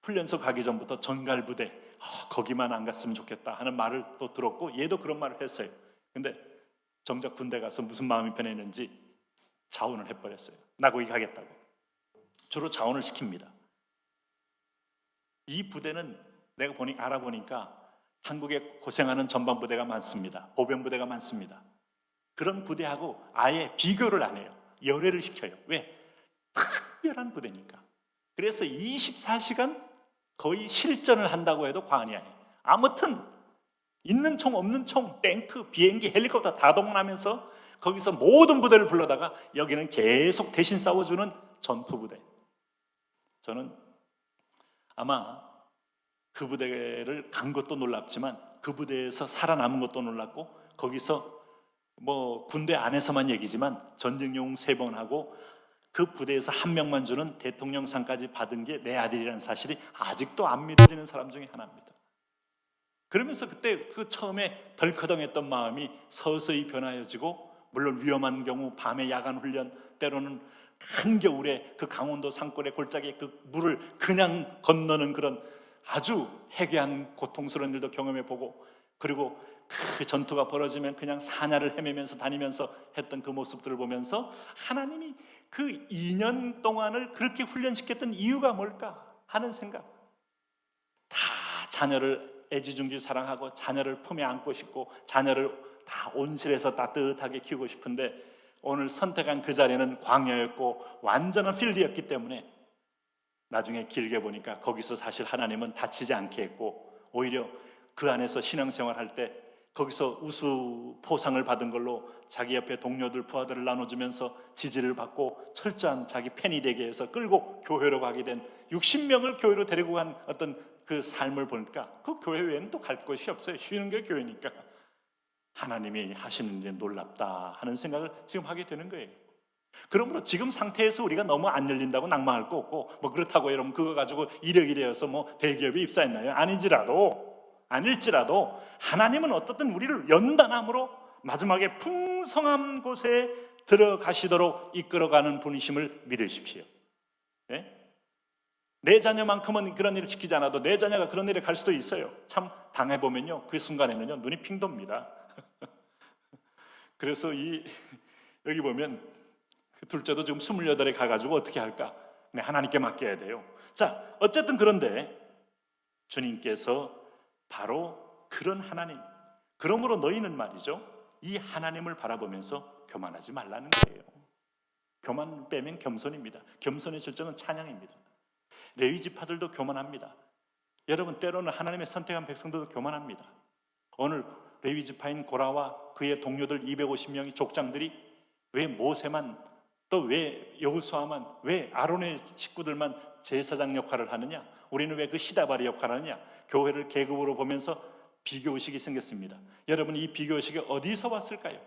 훈련소 가기 전부터 전갈 부대, 거기만 안 갔으면 좋겠다 하는 말을 또 들었고, 얘도 그런 말을 했어요. 근데 정작 군대 가서 무슨 마음이 변했는지 자원을 해버렸어요. 나 거기 가겠다고. 주로 자원을 시킵니다. 이 부대는 내가 알아보니까 한국에 고생하는 전방부대가 많습니다. 보병부대가 많습니다. 그런 부대하고 아예 비교를 안 해요. 열애를 시켜요. 왜? 특별한 부대니까. 그래서 24시간 거의 실전을 한다고 해도 과언이 아니에요. 아무튼 있는 총 없는 총, 탱크, 비행기, 헬리콥터 다 동원하면서 거기서 모든 부대를 불러다가 여기는 계속 대신 싸워주는 전투부대. 저는 아마 그 부대를 간 것도 놀랍지만 그 부대에서 살아남은 것도 놀랍고, 거기서 뭐 군대 안에서만 얘기지만 전쟁용 3번 하고 그 부대에서 한 명만 주는 대통령상까지 받은 게 내 아들이라는 사실이 아직도 안 믿어지는 사람 중에 하나입니다. 그러면서 그때 그 처음에 덜커덩했던 마음이 서서히 변화해지고, 물론 위험한 경우 밤에 야간 훈련, 때로는 한겨울에 그 강원도 산골의 골짜기에 그 물을 그냥 건너는 그런 아주 해괴한 고통스러운 일도 경험해보고, 그리고 그 전투가 벌어지면 그냥 사냐를 헤매면서 다니면서 했던 그 모습들을 보면서 하나님이 그 2년 동안을 그렇게 훈련시켰던 이유가 뭘까 하는 생각. 다 자녀를 애지중지 사랑하고 자녀를 품에 안고 싶고 자녀를 다 온실에서 따뜻하게 키우고 싶은데, 오늘 선택한 그 자리는 광야였고 완전한 필드였기 때문에 나중에 길게 보니까 거기서 사실 하나님은 다치지 않게 했고, 오히려 그 안에서 신앙생활 할 때 거기서 우수 포상을 받은 걸로 자기 옆에 동료들, 부하들을 나눠주면서 지지를 받고 철저한 자기 팬이 되게 해서 끌고 교회로 가게 된 60명을 교회로 데리고 간 어떤 그 삶을 보니까 그 교회 외에는 또 갈 곳이 없어요. 쉬는 게 교회니까. 하나님이 하시는 게 놀랍다 하는 생각을 지금 하게 되는 거예요. 그러므로 지금 상태에서 우리가 너무 안 열린다고 낭망할 거 없고, 뭐 그렇다고 여러분 그거 가지고 이래서 뭐 대기업에 입사했나요? 아닐지라도 하나님은 어떻든 우리를 연단함으로 마지막에 풍성한 곳에 들어가시도록 이끌어가는 분이심을 믿으십시오. 네? 내 자녀만큼은 그런 일을 시키지 않아도 내 자녀가 그런 일에 갈 수도 있어요. 참 당해보면요, 그 순간에는요 눈이 핑 돕니다. 그래서 여기 보면 그 둘째도 지금 28에 가가지고 어떻게 할까? 네, 하나님께 맡겨야 돼요. 자, 어쨌든 그런데 주님께서 바로 그런 하나님, 그러므로 너희는 말이죠, 이 하나님을 바라보면서 교만하지 말라는 거예요. 교만 빼면 겸손입니다. 겸손의 절정은 찬양입니다. 레위 지파들도 교만합니다. 여러분, 때로는 하나님의 선택한 백성들도 교만합니다. 오늘 레위 지파인 고라와 그의 동료들 250명의 족장들이 왜 모세만, 또 왜 여호수아만, 왜 아론의 식구들만 제사장 역할을 하느냐? 우리는 왜 그 시다바리 역할을 하느냐? 교회를 계급으로 보면서 비교의식이 생겼습니다. 여러분, 이 비교의식이 어디서 왔을까요?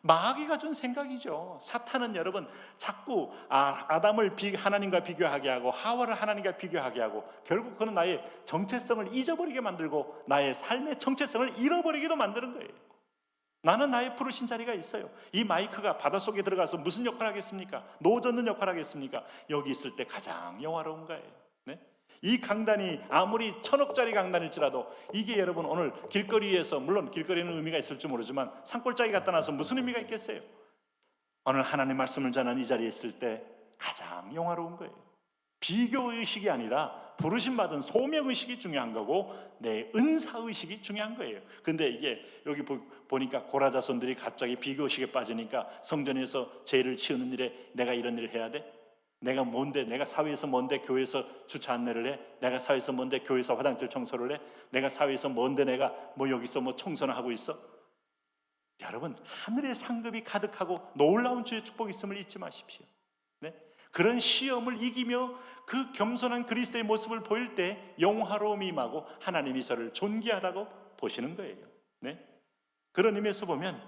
마귀가 준 생각이죠. 사탄은 여러분 자꾸 아담을 하나님과 비교하게 하고 하와를 하나님과 비교하게 하고, 결국 그는 나의 정체성을 잊어버리게 만들고 나의 삶의 정체성을 잃어버리기도 만드는 거예요. 나는 나의 부르신 자리가 있어요. 이 마이크가 바닷속에 들어가서 무슨 역할을 하겠습니까? 노 젓는 역할을 하겠습니까? 여기 있을 때 가장 영화로운 거예요. 네? 이 강단이 아무리 1000억짜리 강단일지라도 이게 여러분 오늘 길거리에서, 물론 길거리는 의미가 있을지 모르지만 산골짜기 갖다 놔서 무슨 의미가 있겠어요? 오늘 하나님 말씀을 전하는 이 자리에 있을 때 가장 영화로운 거예요. 비교의식이 아니라 부르심받은 소명의식이 중요한 거고 내 은사의식이 중요한 거예요. 근데 이게 여기 보니까 고라 자손들이 갑자기 비교의식에 빠지니까 성전에서 죄를 치우는 일에 내가 이런 일을 해야 돼? 내가 뭔데? 내가 사회에서 뭔데 교회에서 주차 안내를 해? 내가 사회에서 뭔데 교회에서 화장실 청소를 해? 내가 사회에서 뭔데 내가 뭐 여기서 뭐 청소를 하고 있어? 여러분, 하늘의 상급이 가득하고 놀라운 주의 축복이 있음을 잊지 마십시오. 네? 그런 시험을 이기며 그 겸손한 그리스도의 모습을 보일 때 영화로움이 임하고 하나님이 저를 존귀하다고 보시는 거예요. 네? 그런 의미에서 보면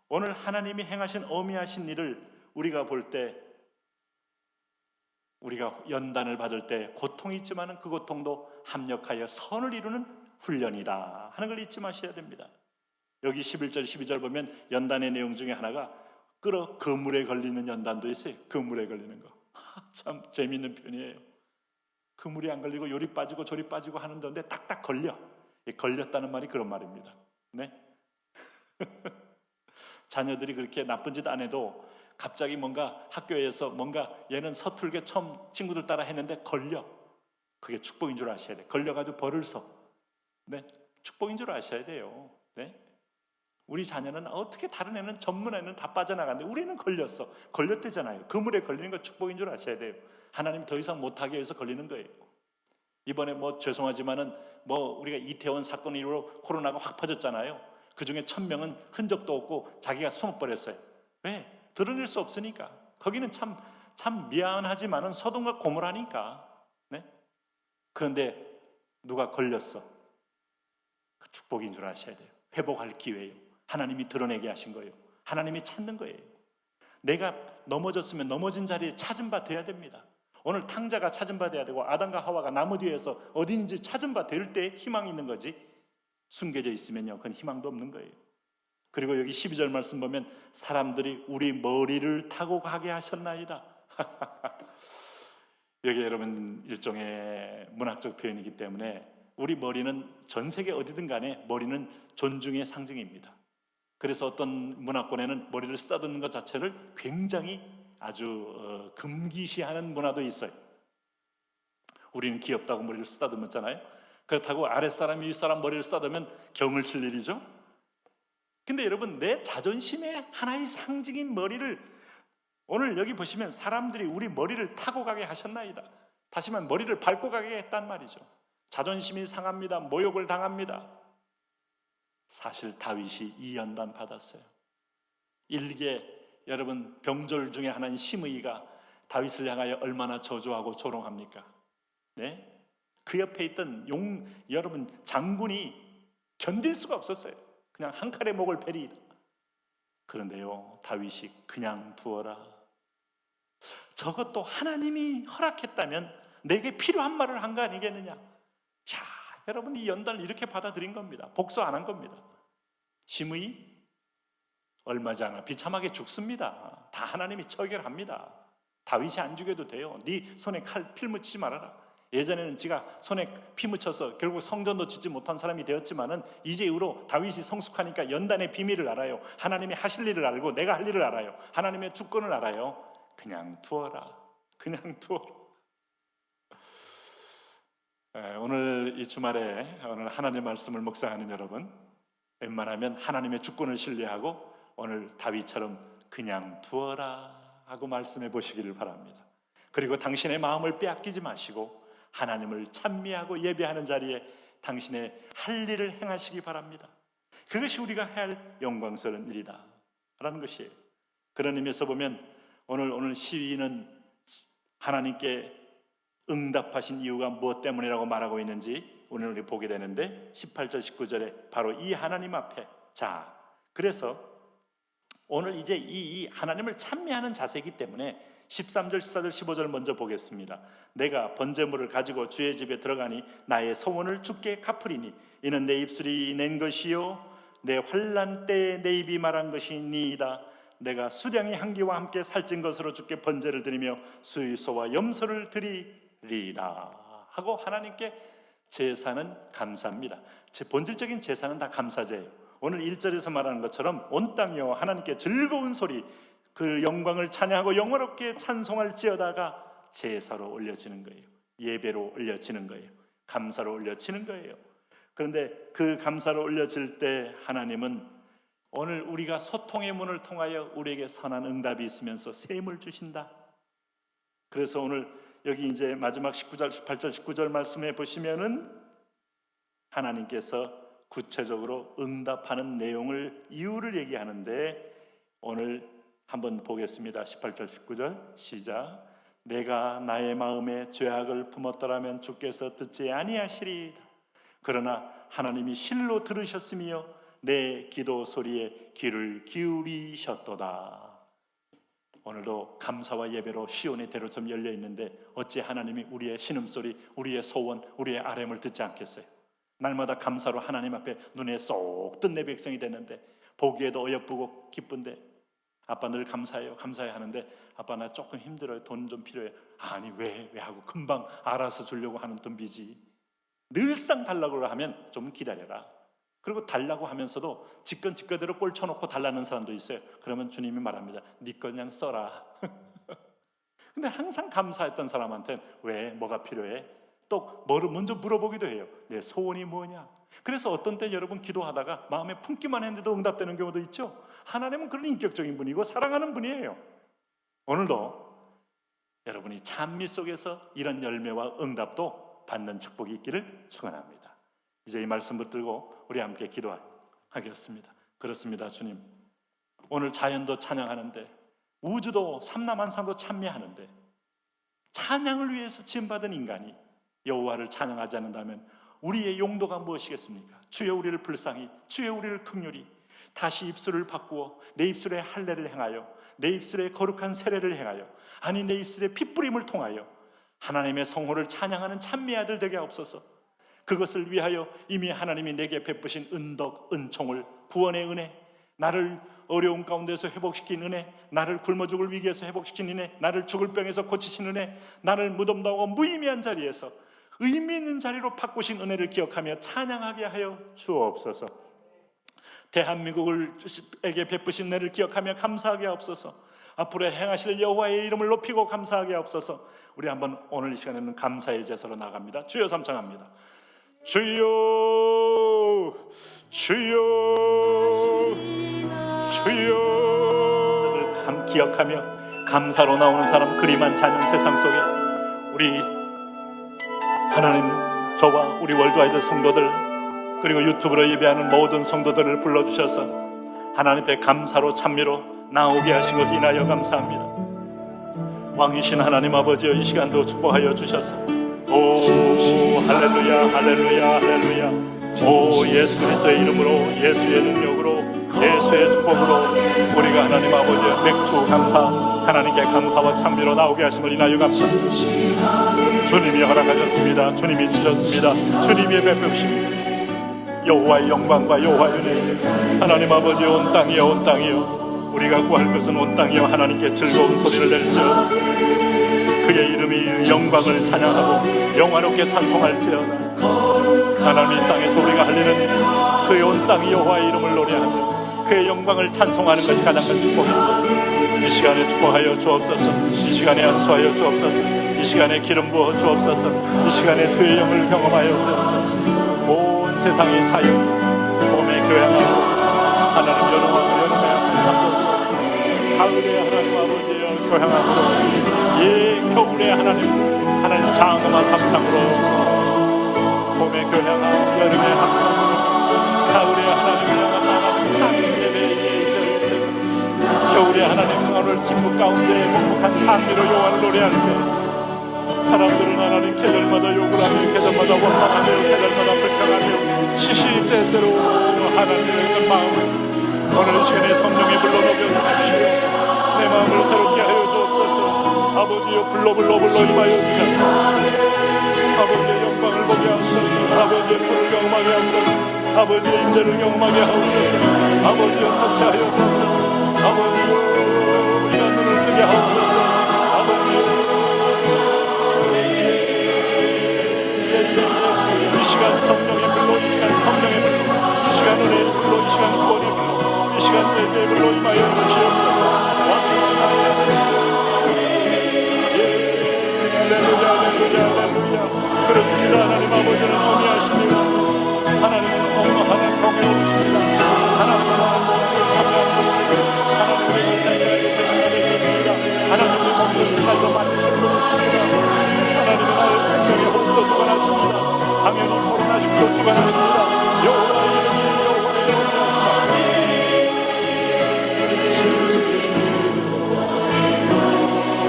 오늘 하나님이 행하신 어미하신 일을 우리가 볼 때, 우리가 연단을 받을 때 고통이 있지만 그 고통도 합력하여 선을 이루는 훈련이다 하는 걸 잊지 마셔야 됩니다. 여기 11절 12절 보면 연단의 내용 중에 하나가 그물에 걸리는 연단도 있어요. 그물에 걸리는 거. 참 재미있는 편이에요. 그물이 안 걸리고 요리 빠지고 조리 빠지고 하는 건데 딱딱 걸려. 걸렸다는 말이 그런 말입니다. 네? 자녀들이 그렇게 나쁜 짓 안 해도 갑자기 뭔가 학교에서 뭔가 얘는 서툴게 처음 친구들 따라 했는데 걸려. 그게 축복인 줄 아셔야 돼요. 걸려가지고 벌을 써. 네? 축복인 줄 아셔야 돼요. 네? 우리 자녀는 어떻게 다른 애는 전문 애는 다 빠져나가는데 우리는 걸렸어. 걸렸대잖아요. 그물에 걸리는 거 축복인 줄 아셔야 돼요. 하나님 더 이상 못하게 위해서 걸리는 거예요. 이번에 죄송하지만은 우리가 이태원 사건 이후로 코로나가 확 퍼졌잖아요. 그 중에 1000명은 흔적도 없고 자기가 숨어버렸어요. 왜? 드러낼 수 없으니까. 거기는 참 미안하지만은 소돔과 고모라니까. 네? 그런데 누가 걸렸어. 그 축복인 줄 아셔야 돼요. 회복할 기회예요. 하나님이 드러내게 하신 거예요. 하나님이 찾는 거예요. 내가 넘어졌으면 넘어진 자리에 찾은 바 돼야 됩니다. 오늘 탕자가 찾은 바 돼야 되고 아담과 하와가 나무 뒤에서 어딘지 찾은 바 될 때 희망이 있는 거지, 숨겨져 있으면요 그건 희망도 없는 거예요. 그리고 여기 12절 말씀 보면 사람들이 우리 머리를 타고 가게 하셨나이다. 여기 여러분 일종의 문학적 표현이기 때문에 우리 머리는 전 세계 어디든 간에 머리는 존중의 상징입니다. 그래서 어떤 문화권에는 머리를 쓰다듬는 것 자체를 굉장히 아주 금기시하는 문화도 있어요. 우리는 귀엽다고 머리를 쓰다듬었잖아요. 그렇다고 아랫사람이 윗사람 머리를 쓰다듬으면 경을 칠 일이죠. 근데 여러분, 내 자존심의 하나의 상징인 머리를 오늘 여기 보시면 사람들이 우리 머리를 타고 가게 하셨나이다. 다시 말하면 머리를 밟고 가게 했단 말이죠. 자존심이 상합니다. 모욕을 당합니다. 사실 다윗이 이 연단 받았어요. 일개 여러분 병졸 중에 하나인 시므이가 다윗을 향하여 얼마나 저주하고 조롱합니까? 네? 그 옆에 있던 여러분 장군이 견딜 수가 없었어요. 그냥 한 칼에 목을 베리이다. 그런데요 다윗이 그냥 두어라. 저것도 하나님이 허락했다면 내게 필요한 말을 한 거 아니겠느냐. 야, 여러분 이 연단을 이렇게 받아들인 겁니다. 복수 안 한 겁니다. 시므이 얼마지 않아 비참하게 죽습니다. 다 하나님이 처결합니다. 다윗이 안 죽여도 돼요. 네 손에 필 묻히지 말아라. 예전에는 지가 손에 피 묻혀서 결국 성전도 짓지 못한 사람이 되었지만은 이제 이후로 다윗이 성숙하니까 연단의 비밀을 알아요. 하나님이 하실 일을 알고 내가 할 일을 알아요. 하나님의 주권을 알아요. 그냥 두어라. 그냥 두어라. 오늘 이 주말에 오늘 하나님의 말씀을 묵상하는 여러분, 웬만하면 하나님의 주권을 신뢰하고 오늘 다윗처럼 그냥 두어라 하고 말씀해 보시기를 바랍니다. 그리고 당신의 마음을 빼앗기지 마시고 하나님을 찬미하고 예배하는 자리에 당신의 할 일을 행하시기 바랍니다. 그것이 우리가 해야 할 영광스러운 일이다 라는 것이에요. 그런 의미에서 보면 오늘 시위는 하나님께 응답하신 이유가 무엇 때문이라고 말하고 있는지 오늘 우리 보게 되는데 18절 19절에 바로 이 하나님 앞에, 자 그래서 오늘 이제 이 하나님을 찬미하는 자세이기 때문에 13절 14절 15절 먼저 보겠습니다. 내가 번제물을 가지고 주의 집에 들어가니 나의 소원을 주께 갚으리니 이는 내 입술이 낸 것이요 내 환난 때에 내 입이 말한 것이니이다. 내가 수량의 향기와 함께 살찐 것으로 주께 번제를 드리며 수의소와 염소를 드리리다 하고 하나님께 제사는 감사합니다. 제 본질적인 제사는 다 감사제예요. 오늘 1절에서 말하는 것처럼 온 땅이여 하나님께 즐거운 소리 그 영광을 찬양하고 영원롭게 찬송할지어다가 제사로 올려지는 거예요. 예배로 올려지는 거예요. 감사로 올려지는 거예요. 그런데 그 감사로 올려질 때 하나님은 오늘 우리가 소통의 문을 통하여 우리에게 선한 응답이 있으면서 셈을 주신다. 그래서 오늘 여기 이제 마지막 19절 18절 19절 말씀해 보시면은 하나님께서 구체적으로 응답하는 내용을 이유를 얘기하는데 오늘 한번 보겠습니다. 18절 19절 시작. 내가 나의 마음에 죄악을 품었더라면 주께서 듣지 아니하시리이다. 그러나 하나님이 실로 들으셨으며 내 기도 소리에 귀를 기울이셨도다. 오늘도 감사와 예배로 시온의 대로점 열려 있는데 어찌 하나님이 우리의 신음소리, 우리의 소원, 우리의 아뢰음을 듣지 않겠어요? 날마다 감사로 하나님 앞에 눈에 쏙 뜬 내 백성이 됐는데 보기에도 어여쁘고 기쁜데 아빠 늘 감사해요 하는데 아빠 나 조금 힘들어요, 돈 좀 필요해요. 아니 왜 하고 금방 알아서 주려고 하는 덤비지. 늘상 달라고 하면 좀 기다려라. 그리고 달라고 하면서도 지건지건대로 꼴 쳐놓고 달라는 사람도 있어요. 그러면 주님이 말합니다. 네 거 그냥 써라. 근데 항상 감사했던 사람한테는 왜 뭐가 필요해? 또 뭐를 먼저 물어보기도 해요. 내 소원이 뭐냐? 그래서 어떤 때 여러분 기도하다가 마음에 품기만 했는데도 응답되는 경우도 있죠. 하나님은 그런 인격적인 분이고 사랑하는 분이에요. 오늘도 여러분이 찬미 속에서 이런 열매와 응답도 받는 축복이 있기를 축원합니다. 이제 이 말씀 붙들고 우리 함께 기도하겠습니다. 그렇습니다. 주님, 오늘 자연도 찬양하는데 우주도 삼라만상도 찬미하는데 찬양을 위해서 지음받은 인간이 여호와를 찬양하지 않는다면 우리의 용도가 무엇이겠습니까? 주여 우리를 불쌍히, 주여 우리를 긍휼히 다시 입술을 바꾸어 내 입술에 할례를 행하여 내 입술에 거룩한 세례를 행하여 아니 내 입술에 핏부림을 통하여 하나님의 성호를 찬양하는 찬미의 아들 되게 하옵소서. 그것을 위하여 이미 하나님이 내게 베푸신 은덕, 은총을, 구원의 은혜, 나를 어려움 가운데서 회복시킨 은혜, 나를 굶어 죽을 위기에서 회복시킨 은혜, 나를 죽을 병에서 고치신 은혜, 나를 무덤당하고 무의미한 자리에서 의미 있는 자리로 바꾸신 은혜를 기억하며 찬양하게 하여 주옵소서. 대한민국에게 베푸신 은혜를 기억하며 감사하게 하옵소서. 앞으로 행하실 여호와의 이름을 높이고 감사하게 하옵소서. 우리 한번 오늘 이 시간에는 감사의 제사로 나갑니다. 주여 삼창합니다. 주여 주여 주여 기억하며 감사로 나오는 사람 그리만 찬양 세상 속에 우리 하나님 저와 우리 월드와이드 성도들 그리고 유튜브로 예배하는 모든 성도들을 불러주셔서 하나님 앞에 감사로 찬미로 나오게 하신 것을 인하여 감사합니다. 왕이신 하나님 아버지여 이 시간도 축복하여 주셔서 오 할렐루야 할렐루야 할렐루야 오 예수 그리스도의 이름으로 예수의 능력으로 예수의 축복으로 우리가 하나님 아버지의 맥주 감사 하나님께 감사와 찬미로 나오게 하심을 인하여 감사합니다. 주님이 허락하셨습니다. 주님이 주셨습니다. 주님이 베푸십니다. 여호와의 영광과 여호와의 은혜 하나님 아버지의 온 땅이여 온 땅이여 우리가 구할 것은 온 땅이여 하나님께 즐거운 소리를 낼지어다. 그의 이름이 영광을 찬양하고 영화롭게 찬송할지어다. 하나님 땅에서 우리가 할 일은 그의 온 땅이 여호와의 이름을 노래하며 그의 영광을 찬송하는 것이 가장 큰 축복입니다. 이 시간에 축복하여 주옵소서. 이 시간에 안수하여 주옵소서. 이 시간에 기름 부어 주옵소서. 이 시간에 주의 영을 경험하여 주옵소서. 온 세상의 자유 봄의 교양하고 하나님 여름의 환상도 가을의 하나님 아버지의 교향하고 예 겨울의 하나님 장엄한 합창으로 봄의 교향하고 여름의 합창으로 가을의 하나님 향한 나가는 찬양 예배의 제사 겨울의 하나님 오늘 침묵 가운데 묵묵한 찬미로 여호와를 노래할 때 사람들은 하나님 계절마다 욕을 하며 계절마다 원망하며 계절마다 불평하며 시시때때로 하나님의 그 마음을 오늘 이 시간에 성령의 불로 녹여주십시오. 내 마음을 새롭게 하여 주옵소서. 아버지여 불러 임하여 주셔서 아버지의 영광을 보게 하옵소서. 아버지의 불을 경험하게 하옵소서. 아버지의 임재를 경험하게 하옵소서. 아버지여 터치하여 주옵소서. 아버지여 우리가 눈을 뜨게 하옵소서. 아버지여 이 시간 성령의 불로 이 시간 성령의 불로 이 시간 은혜의 불로 이 시간 구원의 불로 이 시간 예배의 불로 임하여 주시옵소서. 왕이신 할렐루야 그렇습니다. 하나님 아버지는 어미하십니다. 하나님은 어마어마한 경외이십니다. 하나님은 사랑하는 하나님의 달달하게 세상에 계셨습니다. 하나님의 몸을 지날로 만드신 분이십니다. 하나님은 나의 생명의 호흡도 주관하십니다. 당연히 코로나19도 주관하십니다. 여호와의 이름이 여호와의 이름이옵니다.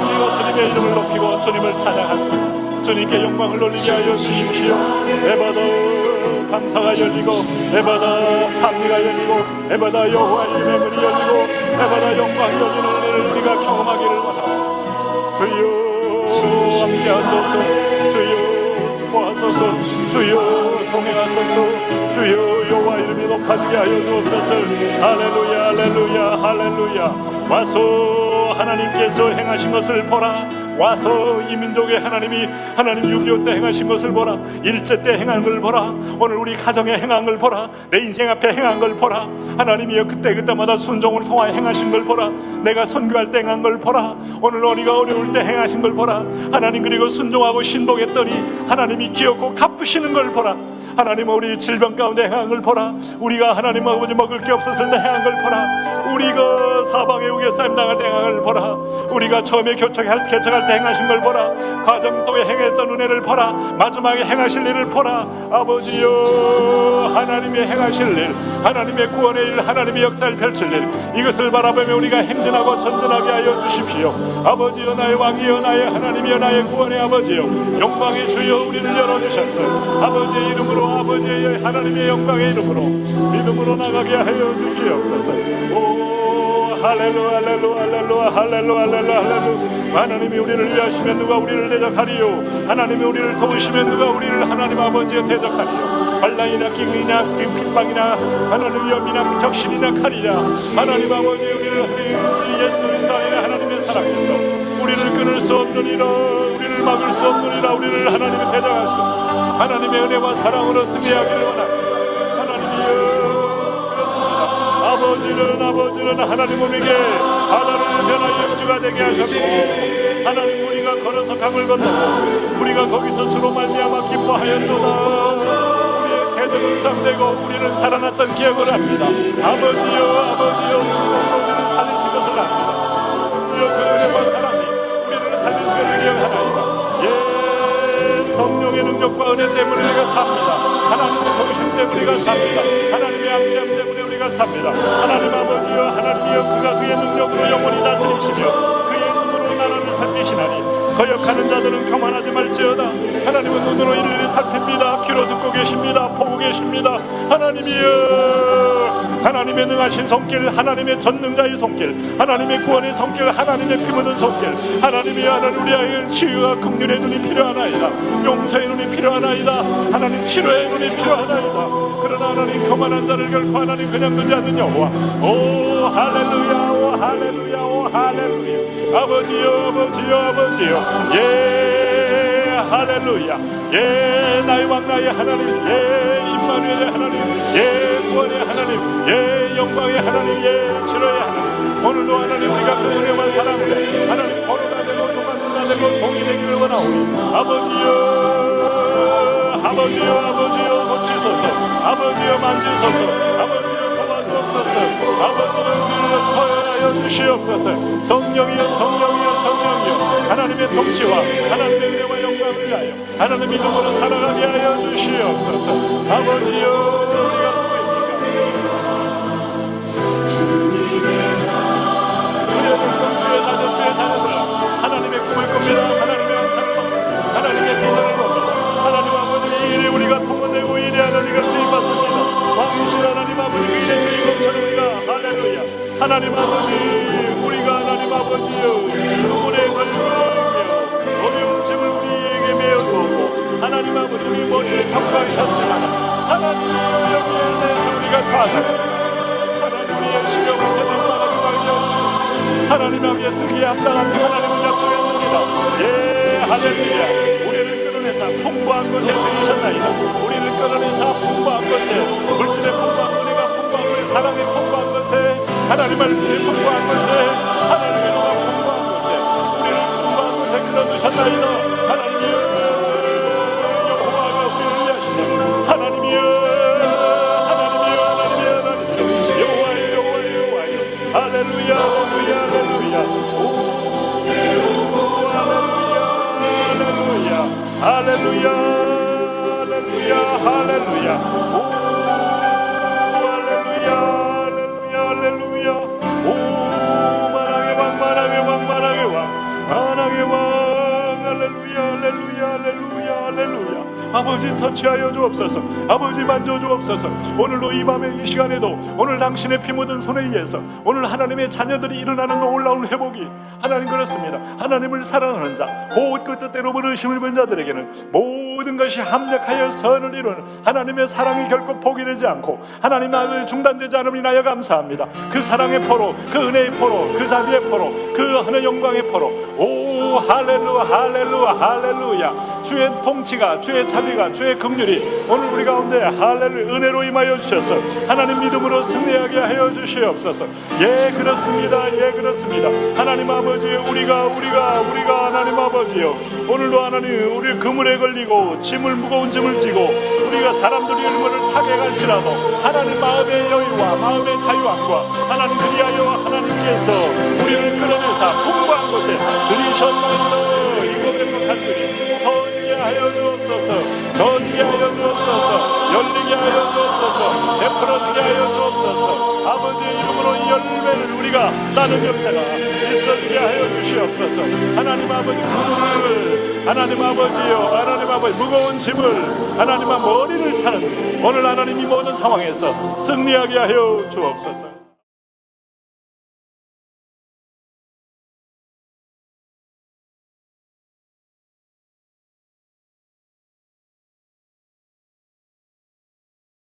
우리가 주님의 이름을 높이고 주님을 찬양하고 주님께 영광을 돌리게 하여 주십시오. 에바더 감사가 열리고 해마다 찬미가 열리고 해마다 여호와 이름의 문이 열리고 해마다 영광이 열리는 은혜를 우리가 경험하기를 원합니다. 주여 함께하소서, 주여 축복하소서, 주여 동행하소서, 주여 여호와 이름이 높아지게 하여 주옵소서. 할렐루야 할렐루야 할렐루야. 와서 하나님께서 행하신 것을 보라. 와서 이 민족의 하나님이 하나님 6.25 때 행하신 것을 보라. 일제 때 행한 걸 보라. 오늘 우리 가정에 행한 걸 보라. 내 인생 앞에 행한 걸 보라. 하나님이여 그때마다 순종을 통하여 행하신 걸 보라. 내가 선교할 때 행한 걸 보라. 오늘 우리가 어려울 때 행하신 걸 보라. 하나님 그리고 순종하고 신복했더니 하나님이 기억고 갚으시는 걸 보라. 하나님 우리 질병 가운데 행한 걸 보라. 우리가 하나님 아버지 먹을 게 없었을 때 행한 걸 보라. 우리가 사방에 우겨싸임 당할 때 행한 걸 보라. 우리가 처음에 개척할 때 행하신 걸 보라. 과정도에 행했던 은혜를 보라. 마지막에 행하실 일을 보라. 아버지여 하나님의 행하실 일, 하나님의 구원의 일, 하나님의 역사를 펼칠 일, 이것을 바라보며 우리가 행진하고 전진하게 하여 주십시오. 아버지여 나의 왕이여 나의 하나님이여 나의 구원의 아버지여 영광의 주여 우리를 열어주셨어. 아버지의 이름으로 아버지의 하나님의 영광의 이름으로 믿음으로 나가게 하여 주시옵소서. 오 할렐루야 할렐루야 할렐루야 할렐루야 할렐루야 할렐루야. 하나님이 우리를 위하시면 누가 우리를 대적하리요. 하나님이 우리를 도우시면 누가 우리를 하나님 아버지에 대적하리요. 환난이나 기근이나 핍박이나 하나님 위험이나 적신이나 칼이나 하나님 아버지 우리를 예수 그리스도 안에 하나님의 사랑에서 우리를 끊을 수 없느니라. 우리를 막을 수 없느니라. 우리를 하나님의 대적하시고 하나님의 은혜와 사랑으로 승리하기를 원합니다. 하나님이여 그렇습니다. 아버지는 하나님 우리에게 바다를 변화의 영주가 되게 하셨고 하나님 우리가 걸어서 강을 건너고 우리가 거기서 주로 말미암아 기뻐하였도다. 대적은 잠되고 우리는 살아났던 기억을 합니다. 아버지여 주님으로 우리를 살리신 것을 압니다. 주여 그 은혜와 사랑이 우리를 살린 것을 기억하나이다. 성령의 능력과 은혜 때문에 우리가 삽니다. 하나님의 도우심 때문에 우리가 삽니다. 하나님의 함께함 때문에 우리가 삽니다. 하나님 아버지여 하나님이여 그가 그의 능력으로 영원히 다스리시며 그의 눈으로 나라를 살피시나니 거역하는 자들은 교만하지 말지어다. 하나님은 눈으로 일일이 살핍니다. 귀로 듣고 계십니다. 보고 계십니다. 하나님이여 하나님의 능하신 손길, 하나님의 전능자의 손길, 하나님의 구원의 손길, 하나님의 피 묻은 손길, 하나님이 하나님 우리의 치유와 긍휼의 눈이 필요하나이다. 용서의 눈이 필요하나이다. 하나님 치료의 눈이 필요하나이다. 그러나 하나님 교만한 자를 결코 하나님 그냥 두지 않는 여호와. 오 할렐루야 오 할렐루야 오 할렐루야. 아버지여 예 할렐루야 예 나의 왕 나의 하나님 예 임마누엘의 하나님 예 구원의 하나님 예 영광의 하나님 예 치료의 하나님 오늘도 하나님 우리가 그 은혜와 사랑을 하나님 거리가 되고 도망가 되고 종이 되기를 원하오니 아버지여 고치소서 아버지여 만지소서 아버지여 도와주옵소서 아버지여 우리를 더하여 주시옵소서 성령이여 하나님의 통치와 하나님의 은혜와 영광을 위하여 하나님의 믿음으로 살아가게 하여 주시옵소서. 아버지여 우리가 주의 백성 주의 자녀들아 하나님의 꿈을 꿉니다. 하나님의 환상을 봅니다. 하나님의 비전을 봅니다. 하나님 아버지 이 일에 우리가 통과되고 이 일에 하나님과 쓰임받습니다. 왕이신 하나님 아버지 그 일의 주인공처럼 우리가 할렐루야 하나님 아버지 우리가 하나님 아버지여 영혼의 걸림을 어려운 짐을 우리에게 메어두었고 하나님 아버님이 머리를 평가하셨지만 하나님 여기에 대해서 우리가 좌절합니다. 하나님 우리의 시력을 대단하게 하시고 하나님 앞에 쓰기에 합당한 하나님을 약속했습니다. 예 할렐루야 우리를 끌어내사 풍부한 것에 들이셨나이다. 우리를 끌어내사 풍부한 것에 물질의 풍부한 은혜가 풍부한 것에 사랑의 풍부한 것에 하나님 말씀의 풍부한 것에 하나님의 은혜가 풍부한 것에 우리를 풍부한 것에 끌어주셨나이다. 하나님이여 여호와가 우리를 위하시네. 하나님이여 여호와여 할렐루야 아버지 터치하여 주옵소서. 아버지 만져 주옵소서. 오늘도 이 밤에 이 시간에도 오늘 당신의 피 묻은 손에 의해서 오늘 하나님의 자녀들이 일어나는 놀라운 회복이 하나님 그렇습니다. 하나님을 사랑하는 자, 곧 그 뜻대로 부르심을 본 자들에게는 모든 것이 합력하여 선을 이루는 하나님의 사랑이 결코 포기되지 않고 하나님 아버지 중단되지 않음을 인하여 감사합니다. 그 사랑의 포로, 그 은혜의 포로, 그 자비의 포로, 그 하늘 영광의 포로, 오 할렐루야 할렐루야 할렐루야. 주의 통치가, 주의 자비가, 주의 긍휼이 오늘 우리 가운데 할렐루야 은혜로 임하여 주셔서 하나님 믿음으로 승리하게 하여 주시옵소서. 예 그렇습니다. 예 그렇습니다. 하나님 아버지 우리가 하나님 아버지요 오늘도 하나님 우리 그물에 걸리고 짐을 무거운 짐을 지고 우리가 사람들이 얼마를 타격할지라도 하나님 마음의 여유와 마음의 자유함과 하나님 그리하여 하나님께서 우리를 끌어내사 풍부한 곳에 들이셨나이다. 이곳에 간절히 터지게 하여 주옵소서. 터지게 하여 주옵소서. 열리게 하여 주옵소서. 베풀어지게 하여 주옵소서. 아버지의 이름으로 이 열매를 우리가 따는 역사가 있어지게 하여 주시옵소서. 하나님 아버지 그물을 하나님 아버지요 하나님 아버지 무거운 짐을 하나님의 머리를 타는 오늘 하나님 이 모든 상황에서 승리하게 하여 주옵소서.